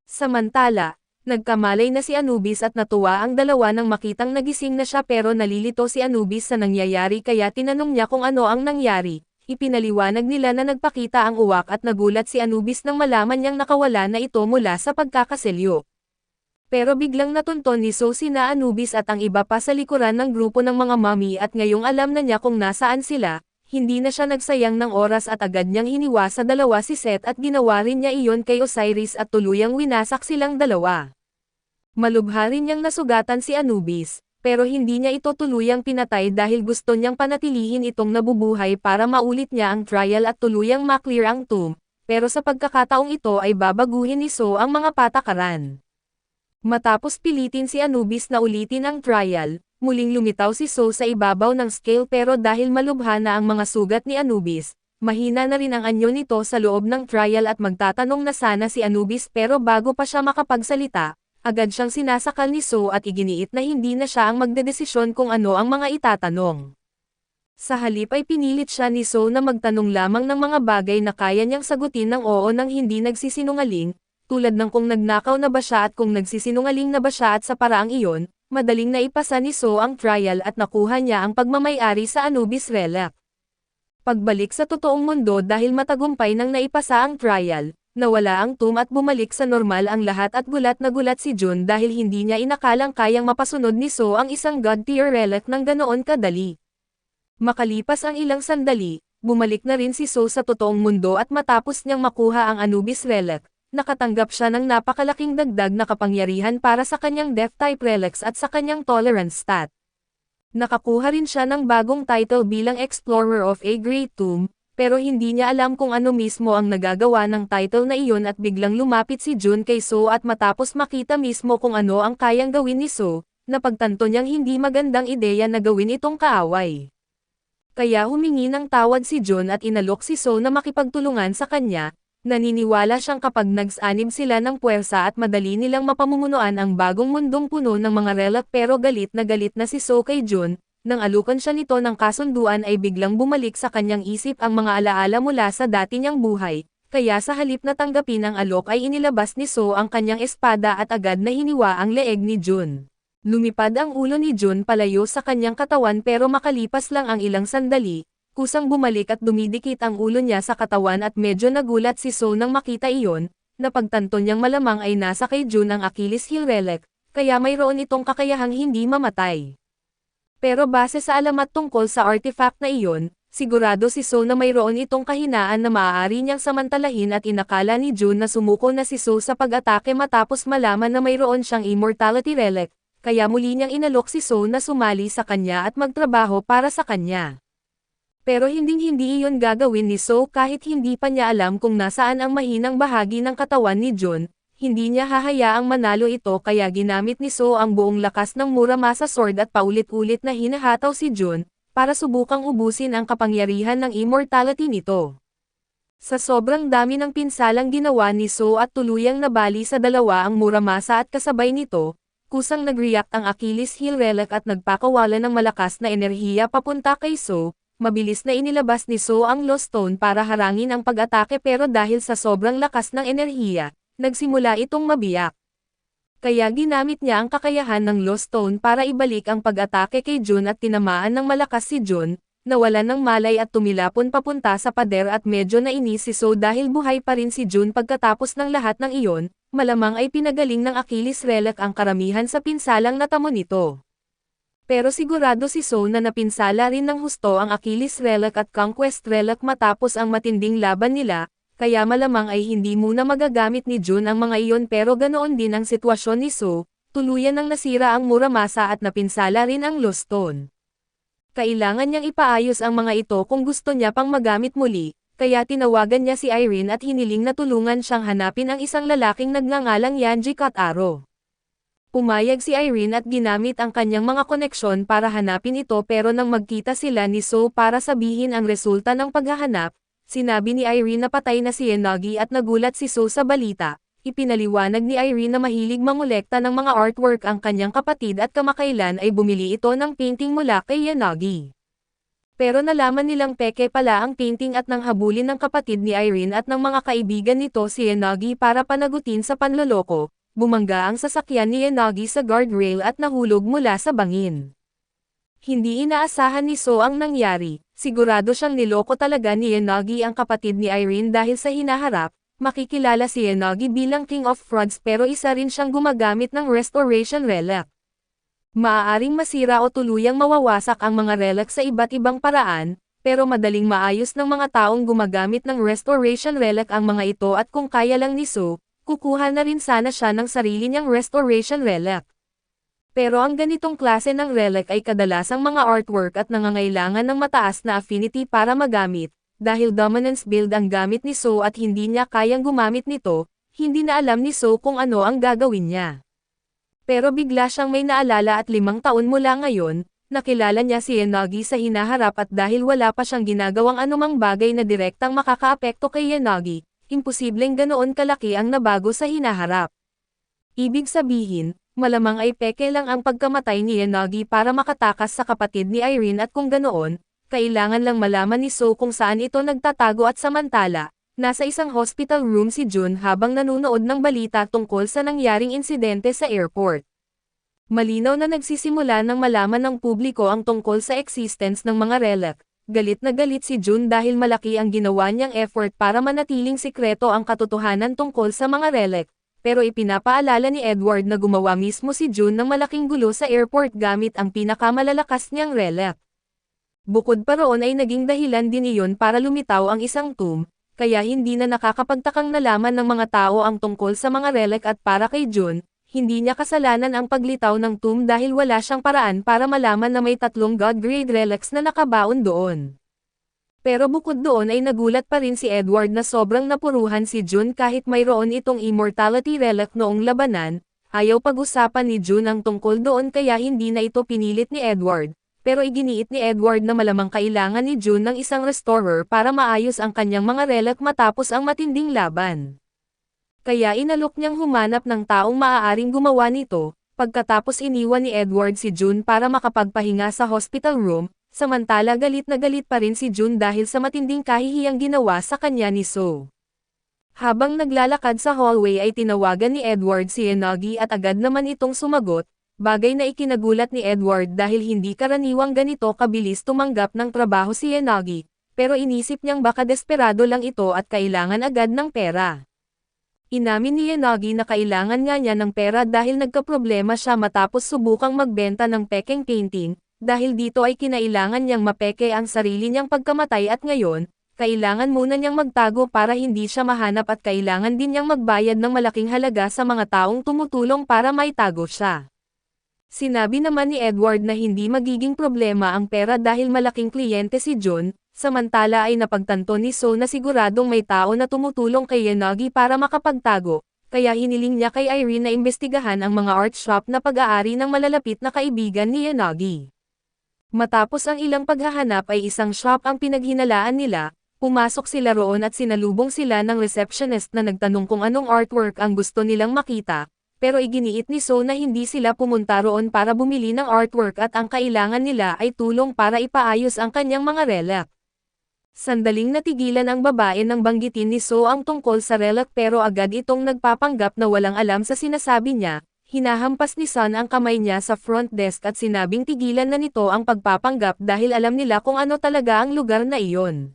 Samantala, nagkamalay na si Anubis at natuwa ang dalawa nang makitang nagising na siya pero nalilito si Anubis sa nangyayari kaya tinanong niya kung ano ang nangyari. ipinaliwanag nila na nagpakita ang uwak at nagulat si Anubis nang malaman niyang nakawala na ito mula sa pagkakaselyo. Pero biglang natunton ni So sina Anubis at ang iba pa sa likuran ng grupo ng mga mummy at ngayong alam na niya kung nasaan sila, hindi na siya nagsayang ng oras at agad niyang hiniwa sa dalawa si Seth at ginawa rin niya iyon kay Osiris at tuluyang winasak silang dalawa. Malubha rin niyang nasugatan si Anubis, pero hindi niya ito tuluyang pinatay dahil gusto niyang panatilihin itong nabubuhay para maulit niya ang trial at tuluyang maklear ang tomb, pero sa pagkakataong ito ay babaguhin ni So ang mga patakaran. Matapos pilitin si Anubis na ulitin ang trial, muling lumitaw si So sa ibabaw ng scale pero dahil malubha na ang mga sugat ni Anubis, mahina na rin ang anyo nito sa loob ng trial at magtatanong na sana si Anubis pero bago pa siya makapagsalita, agad siyang sinasakal ni So at iginiit na hindi na siya ang magdedesisyon kung ano ang mga itatanong. Sa halip ay pinilit siya ni So na magtanong lamang ng mga bagay na kaya niyang sagutin ng oo nang hindi nagsisinungaling, tulad ng kung nagnakaw na ba siya at kung nagsisinungaling na ba siya at sa paraang iyon, madaling naipasa ni So ang trial at nakuha niya ang pagmamay-ari sa Anubis Relic. Pagbalik sa totoong mundo dahil matagumpay nang naipasa ang trial, nawala ang tomb at bumalik sa normal ang lahat at gulat na gulat si Jun dahil hindi niya inakalang kayang mapasunod ni So ang isang god-tier relic ng ganoon kadali. Makalipas ang ilang sandali, bumalik na rin si So sa totoong mundo at matapos niyang makuha ang Anubis Relic, nakatanggap siya ng napakalaking dagdag na kapangyarihan para sa kanyang Death-type relics at sa kanyang tolerance stat. Nakakuha rin siya ng bagong title bilang Explorer of a Great Tomb, pero hindi niya alam kung ano mismo ang nagagawa ng title na iyon at biglang lumapit si Jun kay So at matapos makita mismo kung ano ang kayang gawin ni So, napagtanto niyang hindi magandang ideya na gawin itong kaaway. Kaya humingi ng tawad si Jun at inalok si So na makipagtulungan sa kanya. Naniniwala siyang kapag nagsanib sila ng puwersa at madali nilang mapamumunuan ang bagong mundong puno ng mga relic pero galit na si So kay Jun, nang alukan siya nito ng kasunduan ay biglang bumalik sa kanyang isip ang mga alaala mula sa dati niyang buhay, kaya sa halip na tanggapin ang alok ay inilabas ni So ang kanyang espada at agad na hiniwa ang leeg ni Jun. Lumipad ang ulo ni Jun palayo sa kanyang katawan pero makalipas lang ang ilang sandali, kusang bumalik at dumidikit ang ulo niya sa katawan at medyo nagulat si So nang makita iyon, napagtanto niyang malamang ay nasa kay Jun ang Achilles heel relic, kaya mayroon itong kakayahang hindi mamatay. Pero base sa alamat tungkol sa artifact na iyon, sigurado si So na mayroon itong kahinaan na maaari niyang samantalahin at inakala ni Jun na sumuko na si So sa pag-atake matapos malaman na mayroon siyang immortality relic, kaya muli niyang inalok si So na sumali sa kanya at magtrabaho para sa kanya. Pero hinding-hindi iyon gagawin ni So kahit hindi pa niya alam kung nasaan ang mahinang bahagi ng katawan ni Jun, hindi niya hahayaang manalo ito kaya ginamit ni So ang buong lakas ng Muramasa Sword at paulit-ulit na hinahataw si Jun, para subukang ubusin ang kapangyarihan ng immortality nito. Sa sobrang dami ng pinsalang ginawa ni So at tuluyang nabali sa dalawa ang Muramasa at kasabay nito, kusang nag-react ang Achilles heel relic at nagpakawala ng malakas na enerhiya papunta kay So. Mabilis na inilabas ni So ang Lost Stone para harangin ang pag-atake pero dahil sa sobrang lakas ng enerhiya, nagsimula itong mabiyak. Kaya ginamit niya ang kakayahan ng Lost Stone para ibalik ang pag-atake kay Jun at tinamaan ng malakas si Jun, nawalan ng malay at tumilapon papunta sa pader at medyo nainis si So dahil buhay pa rin si Jun pagkatapos ng lahat ng iyon, malamang ay pinagaling ng Achilles relic ang karamihan sa pinsalang natamo nito. Pero sigurado si So na napinsala rin ng husto ang Achilles relic at Conquest relic matapos ang matinding laban nila, kaya malamang ay hindi muna magagamit ni Jun ang mga iyon pero ganoon din ang sitwasyon ni So, tuluyan nang nasira ang Muramasa at napinsala rin ang Lost Stone. Kailangan niyang ipaayos ang mga ito kung gusto niya pang magamit muli, kaya tinawagan niya si Irene at hiniling na tulungan siyang hanapin ang isang lalaking nagngangalang Yanji Kataro. Pumayag si Irene at ginamit ang kanyang mga koneksyon para hanapin ito pero nang magkita sila ni So para sabihin ang resulta ng paghahanap, sinabi ni Irene na patay na si Yanagi at nagulat si So sa balita. Ipinaliwanag ni Irene na mahilig mangolekta ng mga artwork ang kanyang kapatid at kamakailan ay bumili ito ng painting mula kay Yanagi. Pero nalaman nilang peke pala ang painting at nang habulin ng kapatid ni Irene at ng mga kaibigan nito si Yanagi para panagutin sa panloloko. Bumangga ang sasakyan ni Yanagi sa guardrail at nahulog mula sa bangin. Hindi inaasahan ni So ang nangyari, sigurado siyang niloko talaga ni Yanagi ang kapatid ni Irene dahil sa hinaharap, makikilala si Yanagi bilang King of Frauds pero isa rin siyang gumagamit ng Restoration Relic. Maaaring masira o tuluyang mawawasak ang mga relic sa iba't ibang paraan, pero madaling maayos ng mga taong gumagamit ng Restoration Relic ang mga ito at kung kaya lang ni So, kukuha na rin sana siya ng sarili niyang Restoration Relic. Pero ang ganitong klase ng relic ay kadalasang mga artwork at nangangailangan ng mataas na affinity para magamit, dahil dominance build ang gamit ni So at hindi niya kayang gumamit nito, hindi na alam ni So kung ano ang gagawin niya. Pero bigla siyang may naalala at 5 taon mula ngayon, nakilala niya si Yanagi sa hinaharap at dahil wala pa siyang ginagawang anumang bagay na direktang makakaapekto kay Yanagi, imposibleng ganoon kalaki ang nabago sa hinaharap. Ibig sabihin, malamang ay peke lang ang pagkamatay ni Yanagi para makatakas sa kapatid ni Irene at kung ganoon, kailangan lang malaman ni So kung saan ito nagtatago at samantala, nasa isang hospital room si Jun habang nanunood ng balita tungkol sa nangyaring insidente sa airport. Malinaw na nagsisimula ng malaman ng publiko ang tungkol sa existence ng mga relic. Galit na galit si Jun dahil malaki ang ginawa niyang effort para manatiling sikreto ang katotohanan tungkol sa mga relic. Pero ipinapaalala ni Edward na gumawa mismo si Jun ng malaking gulo sa airport gamit ang pinakamalalakas niyang relic. Bukod pa roon ay naging dahilan din iyon para lumitaw ang isang tomb, kaya hindi na nakakapagtakang nalaman ng mga tao ang tungkol sa mga relic at para kay Jun, hindi niya kasalanan ang paglitaw ng tomb dahil wala siyang paraan para malaman na may 3 God-grade relics na nakabaon doon. Pero bukod doon ay nagulat pa rin si Edward na sobrang napuruhan si Jun kahit mayroon itong immortality relic noong labanan, ayaw pag-usapan ni Jun ang tungkol doon kaya hindi na ito pinilit ni Edward. Pero iginiit ni Edward na malamang kailangan ni Jun ng isang restorer para maayos ang kanyang mga relic matapos ang matinding laban. Kaya inalok niyang humanap ng taong maaaring gumawa nito, pagkatapos iniwan ni Edward si Jun para makapagpahinga sa hospital room, samantala galit na galit pa rin si Jun dahil sa matinding kahihiyang ginawa sa kanya ni So. Habang naglalakad sa hallway ay tinawagan ni Edward si Yanagi at agad naman itong sumagot, bagay na ikinagulat ni Edward dahil hindi karaniwang ganito kabilis tumanggap ng trabaho si Yanagi, pero inisip niyang baka desperado lang ito at kailangan agad ng pera. Inamin ni Yanagi na kailangan nga niya ng pera dahil nagkaproblema siya matapos subukang magbenta ng pekeng painting, dahil dito ay kinailangan niyang mapeke ang sarili niyang pagkamatay at ngayon, kailangan muna niyang magtago para hindi siya mahanap at kailangan din niyang magbayad ng malaking halaga sa mga taong tumutulong para maitago siya. Sinabi naman ni Edward na hindi magiging problema ang pera dahil malaking kliyente si Jun, samantala ay napagtanto ni So na siguradong may tao na tumutulong kay Yanagi para makapagtago, kaya hiniling niya kay Irene na imbestigahan ang mga art shop na pag-aari ng malalapit na kaibigan ni Yanagi. Matapos ang ilang paghahanap ay isang shop ang pinaghinalaan nila, pumasok sila roon at sinalubong sila ng receptionist na nagtanong kung anong artwork ang gusto nilang makita. Pero iginiit ni So na hindi sila pumunta roon para bumili ng artwork at ang kailangan nila ay tulong para ipaayos ang kanyang mga relic. Sandaling natigilan ang babae nang banggitin ni So ang tungkol sa relic pero agad itong nagpapanggap na walang alam sa sinasabi niya, hinahampas ni Sun ang kamay niya sa front desk at sinabing tigilan na nito ang pagpapanggap dahil alam nila kung ano talaga ang lugar na iyon.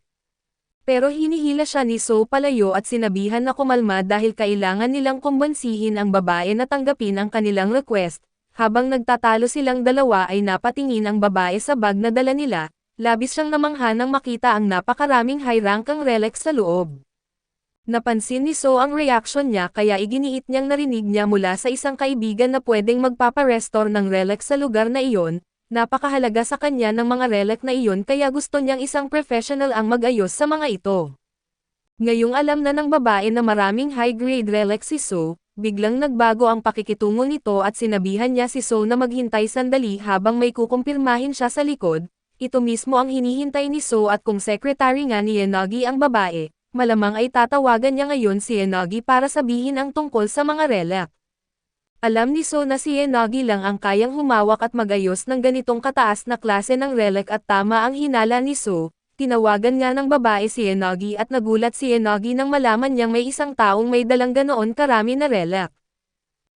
Pero hinihila siya ni So palayo at sinabihan na kumalma dahil kailangan nilang kumbansihin ang babae na tanggapin ang kanilang request. Habang nagtatalo silang dalawa ay napatingin ang babae sa bag na dala nila, labis siyang namangha nang makita ang napakaraming high-rankang relics sa loob. Napansin ni So ang reaksyon niya kaya iginiit niyang narinig niya mula sa isang kaibigan na pwedeng magpaparestore ng relics sa lugar na iyon. Napakahalaga sa kanya ng mga relic na iyon kaya gusto niyang isang professional ang mag-ayos sa mga ito. Ngayong alam na ng babae na maraming high-grade relics si So, biglang nagbago ang pakikitungo nito at sinabihan niya si So na maghintay sandali habang may kukumpirmahin siya sa likod. Ito mismo ang hinihintay ni So at kung secretary nga ni Yanagi ang babae, malamang ay tatawagan niya ngayon si Yanagi para sabihin ang tungkol sa mga relic. Alam ni So na si Yanagi lang ang kayang humawak at magayos ng ganitong kataas na klase ng relic at tama ang hinala ni So, tinawagan nga ng babae si Yanagi at nagulat si Yanagi nang malaman niyang may isang taong may dalang ganoon karami na relic.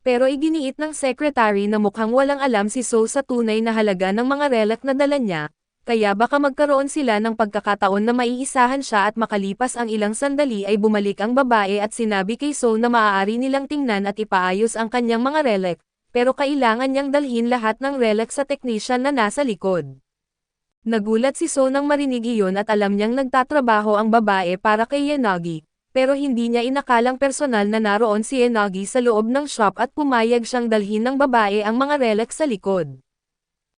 Pero iginiit ng secretary na mukhang walang alam si So sa tunay na halaga ng mga relic na dala niya, kaya baka magkaroon sila ng pagkakataon na maiisahan siya at makalipas ang ilang sandali ay bumalik ang babae at sinabi kay So na maaari nilang tingnan at ipaayos ang kanyang mga relic, pero kailangan niyang dalhin lahat ng relic sa technician na nasa likod. Nagulat si So nang marinig iyon at alam niyang nagtatrabaho ang babae para kay Yanagi, pero hindi niya inakalang personal na naroon si Yanagi sa loob ng shop at pumayag siyang dalhin ng babae ang mga relic sa likod.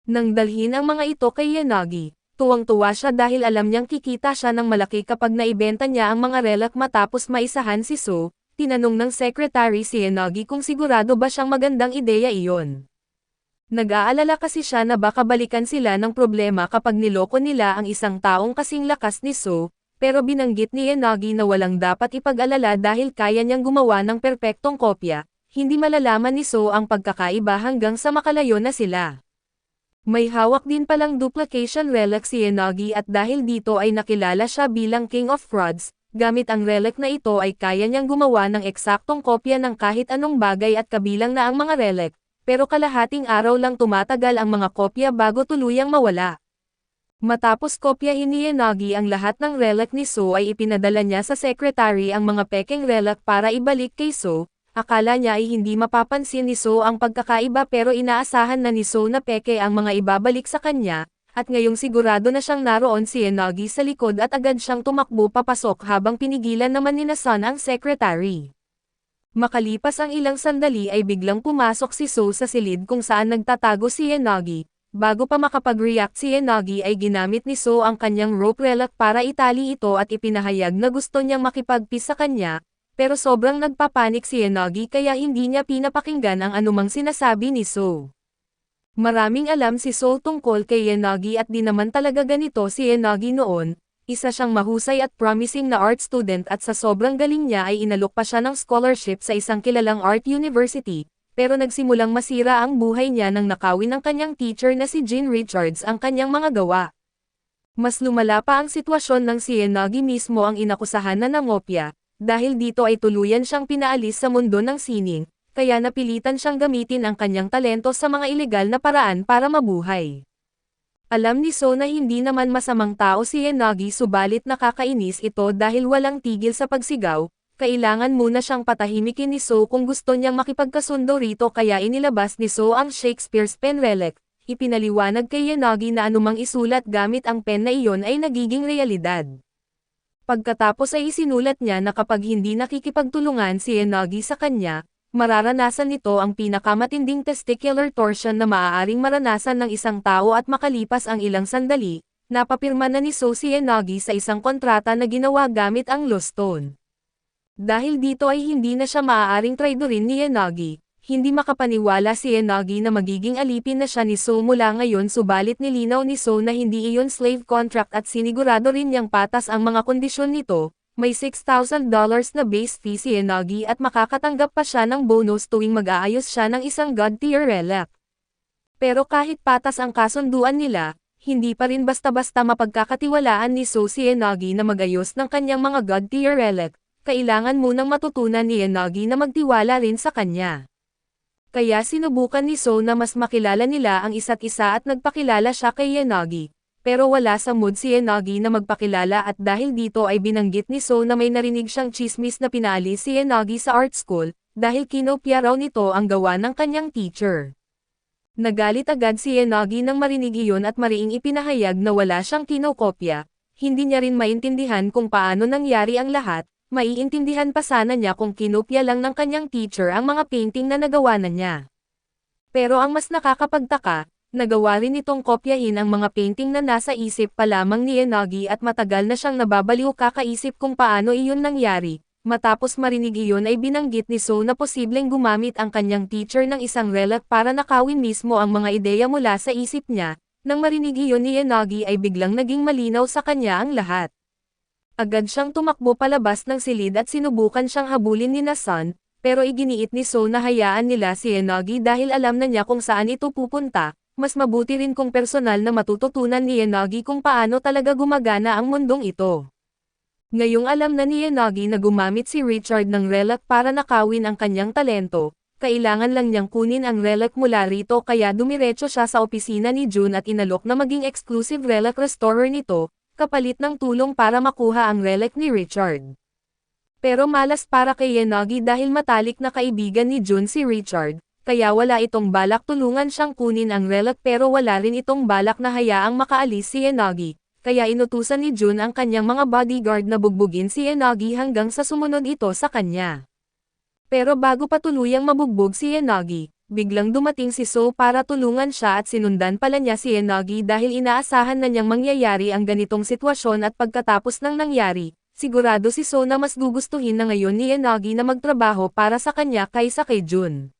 Nang dalhin ang mga ito kay Yanagi, tuwang-tuwa siya dahil alam niyang kikita siya ng malaki kapag naibenta niya ang mga relic matapos maisahan si So. Tinanong ng secretary si Yanagi kung sigurado ba siyang magandang ideya iyon. Nag-aalala kasi siya na baka balikan sila ng problema kapag niloko nila ang isang taong kasing lakas ni So, pero binanggit ni Yanagi na walang dapat ipag-alala dahil kaya niyang gumawa ng perpektong kopya, hindi malalaman ni So ang pagkakaiba hanggang sa makalayo na sila. May hawak din palang duplication relic si Yanagi at dahil dito ay nakilala siya bilang King of Frauds, gamit ang relic na ito ay kaya niyang gumawa ng eksaktong kopya ng kahit anong bagay at kabilang na ang mga relic, pero kalahating araw lang tumatagal ang mga kopya bago tuluyang mawala. Matapos kopyahin ni Yanagi ang lahat ng relic ni So ay ipinadala niya sa secretary ang mga pekeng relic para ibalik kay So. Akala niya ay hindi mapapansin ni So ang pagkakaiba pero inaasahan na ni So na peke ang mga ibabalik sa kanya, at ngayong sigurado na siyang naroon si Yanagi sa likod at agad siyang tumakbo papasok habang pinigilan naman ni Son ang secretary. Makalipas ang ilang sandali ay biglang pumasok si So sa silid kung saan nagtatago si Yanagi. Bago pa makapag-react si Yanagi ay ginamit ni So ang kanyang rope relic para itali ito at ipinahayag na gusto niyang makipagpis sa kanya. Pero sobrang nagpapanik si Yanagi kaya hindi niya pinapakinggan ang anumang sinasabi ni So. Maraming alam si So tungkol kay Yanagi at di naman talaga ganito si Yanagi noon, isa siyang mahusay at promising na art student at sa sobrang galing niya ay inalok pa siya ng scholarship sa isang kilalang art university, pero nagsimulang masira ang buhay niya nang nakawin ng kanyang teacher na si Jean Richards ang kanyang mga gawa. Mas lumala pa ang sitwasyon ng si Yanagi mismo ang inakusahan na nangopya. Dahil dito ay tuluyan siyang pinaalis sa mundo ng sining, kaya napilitan siyang gamitin ang kanyang talento sa mga ilegal na paraan para mabuhay. Alam ni So na hindi naman masamang tao si Yanagi subalit nakakainis ito dahil walang tigil sa pagsigaw, kailangan muna siyang patahimikin ni So kung gusto niyang makipagkasundo rito kaya inilabas ni So ang Shakespeare's pen relic, ipinaliwanag kay Yanagi na anumang isulat gamit ang pen na iyon ay nagiging realidad. Pagkatapos ay isinulat niya na kapag hindi nakikipagtulungan si Yanagi sa kanya, mararanasan nito ang pinakamatinding testicular torsion na maaaring maranasan ng isang tao at makalipas ang ilang sandali, napapirma na ni So si Yanagi sa isang kontrata na ginawa gamit ang Lostone. Dahil dito ay hindi na siya maaaring traidorin ni Yanagi. Hindi makapaniwala si Yanagi na magiging alipin na siya ni So mula ngayon subalit nilinaw ni So na hindi iyon slave contract at sinigurado rin niyang patas ang mga kondisyon nito, may $6,000 na base fee si Yanagi at makakatanggap pa siya ng bonus tuwing mag-aayos siya ng isang god-tier relic. Pero kahit patas ang kasunduan nila, hindi pa rin basta-basta mapagkakatiwalaan ni So si Yanagi na magayos ng kanyang mga god-tier relic, kailangan munang matutunan ni Yanagi na magtiwala rin sa kanya. Kaya sinubukan ni So na mas makilala nila ang isa't isa at nagpakilala siya kay Yanagi. Pero wala sa mood si Yanagi na magpakilala at dahil dito ay binanggit ni So na may narinig siyang chismis na pinaalis si Yanagi sa art school, dahil kinopya raw nito ang gawa ng kanyang teacher. Nagalit agad si Yanagi nang marinig iyon at mariing ipinahayag na wala siyang kinokopya. Hindi niya rin maintindihan kung paano nangyari ang lahat. Maiintindihan pa sana niya kung kinopya lang ng kanyang teacher ang mga painting na nagawa na niya. Pero ang mas nakakapagtaka, nagawa rin itong kopyahin ang mga painting na nasa isip pa lamang ni Yanagi at matagal na siyang nababaliw kakaisip kung paano iyon nangyari. Matapos marinig iyon ay binanggit ni So na posibleng gumamit ang kanyang teacher ng isang relic para nakawin mismo ang mga ideya mula sa isip niya. Nang marinig iyon ni Yanagi ay biglang naging malinaw sa kanya ang lahat. Agad siyang tumakbo palabas ng silid at sinubukan siyang habulin ni Son, pero iginiit ni So na hayaan nila si Yanagi dahil alam na niya kung saan ito pupunta, mas mabuti rin kung personal na matututunan ni Yanagi kung paano talaga gumagana ang mundong ito. Ngayong alam na ni Yanagi na gumamit si Richard ng relic para nakawin ang kanyang talento, kailangan lang niyang kunin ang relic mula rito kaya dumiretso siya sa opisina ni Jun at inalok na maging exclusive relic restorer nito, kapalit ng tulong para makuha ang relic ni Richard. Pero malas para kay Yanagi dahil matalik na kaibigan ni Jun si Richard, kaya wala itong balak tulungan siyang kunin ang relic pero wala rin itong balak na hayaang makaalis si Yanagi, kaya inutusan ni Jun ang kanyang mga bodyguard na bugbugin si Yanagi hanggang sa sumunod ito sa kanya. Pero bago pa tuluyang mabugbog si Yanagi, biglang dumating si So para tulungan siya at sinundan pala niya si Yanagi dahil inaasahan na niyang mangyayari ang ganitong sitwasyon at pagkatapos ng nangyari, sigurado si So na mas gugustuhin na ngayon ni Yanagi na magtrabaho para sa kanya kaysa kay Jun.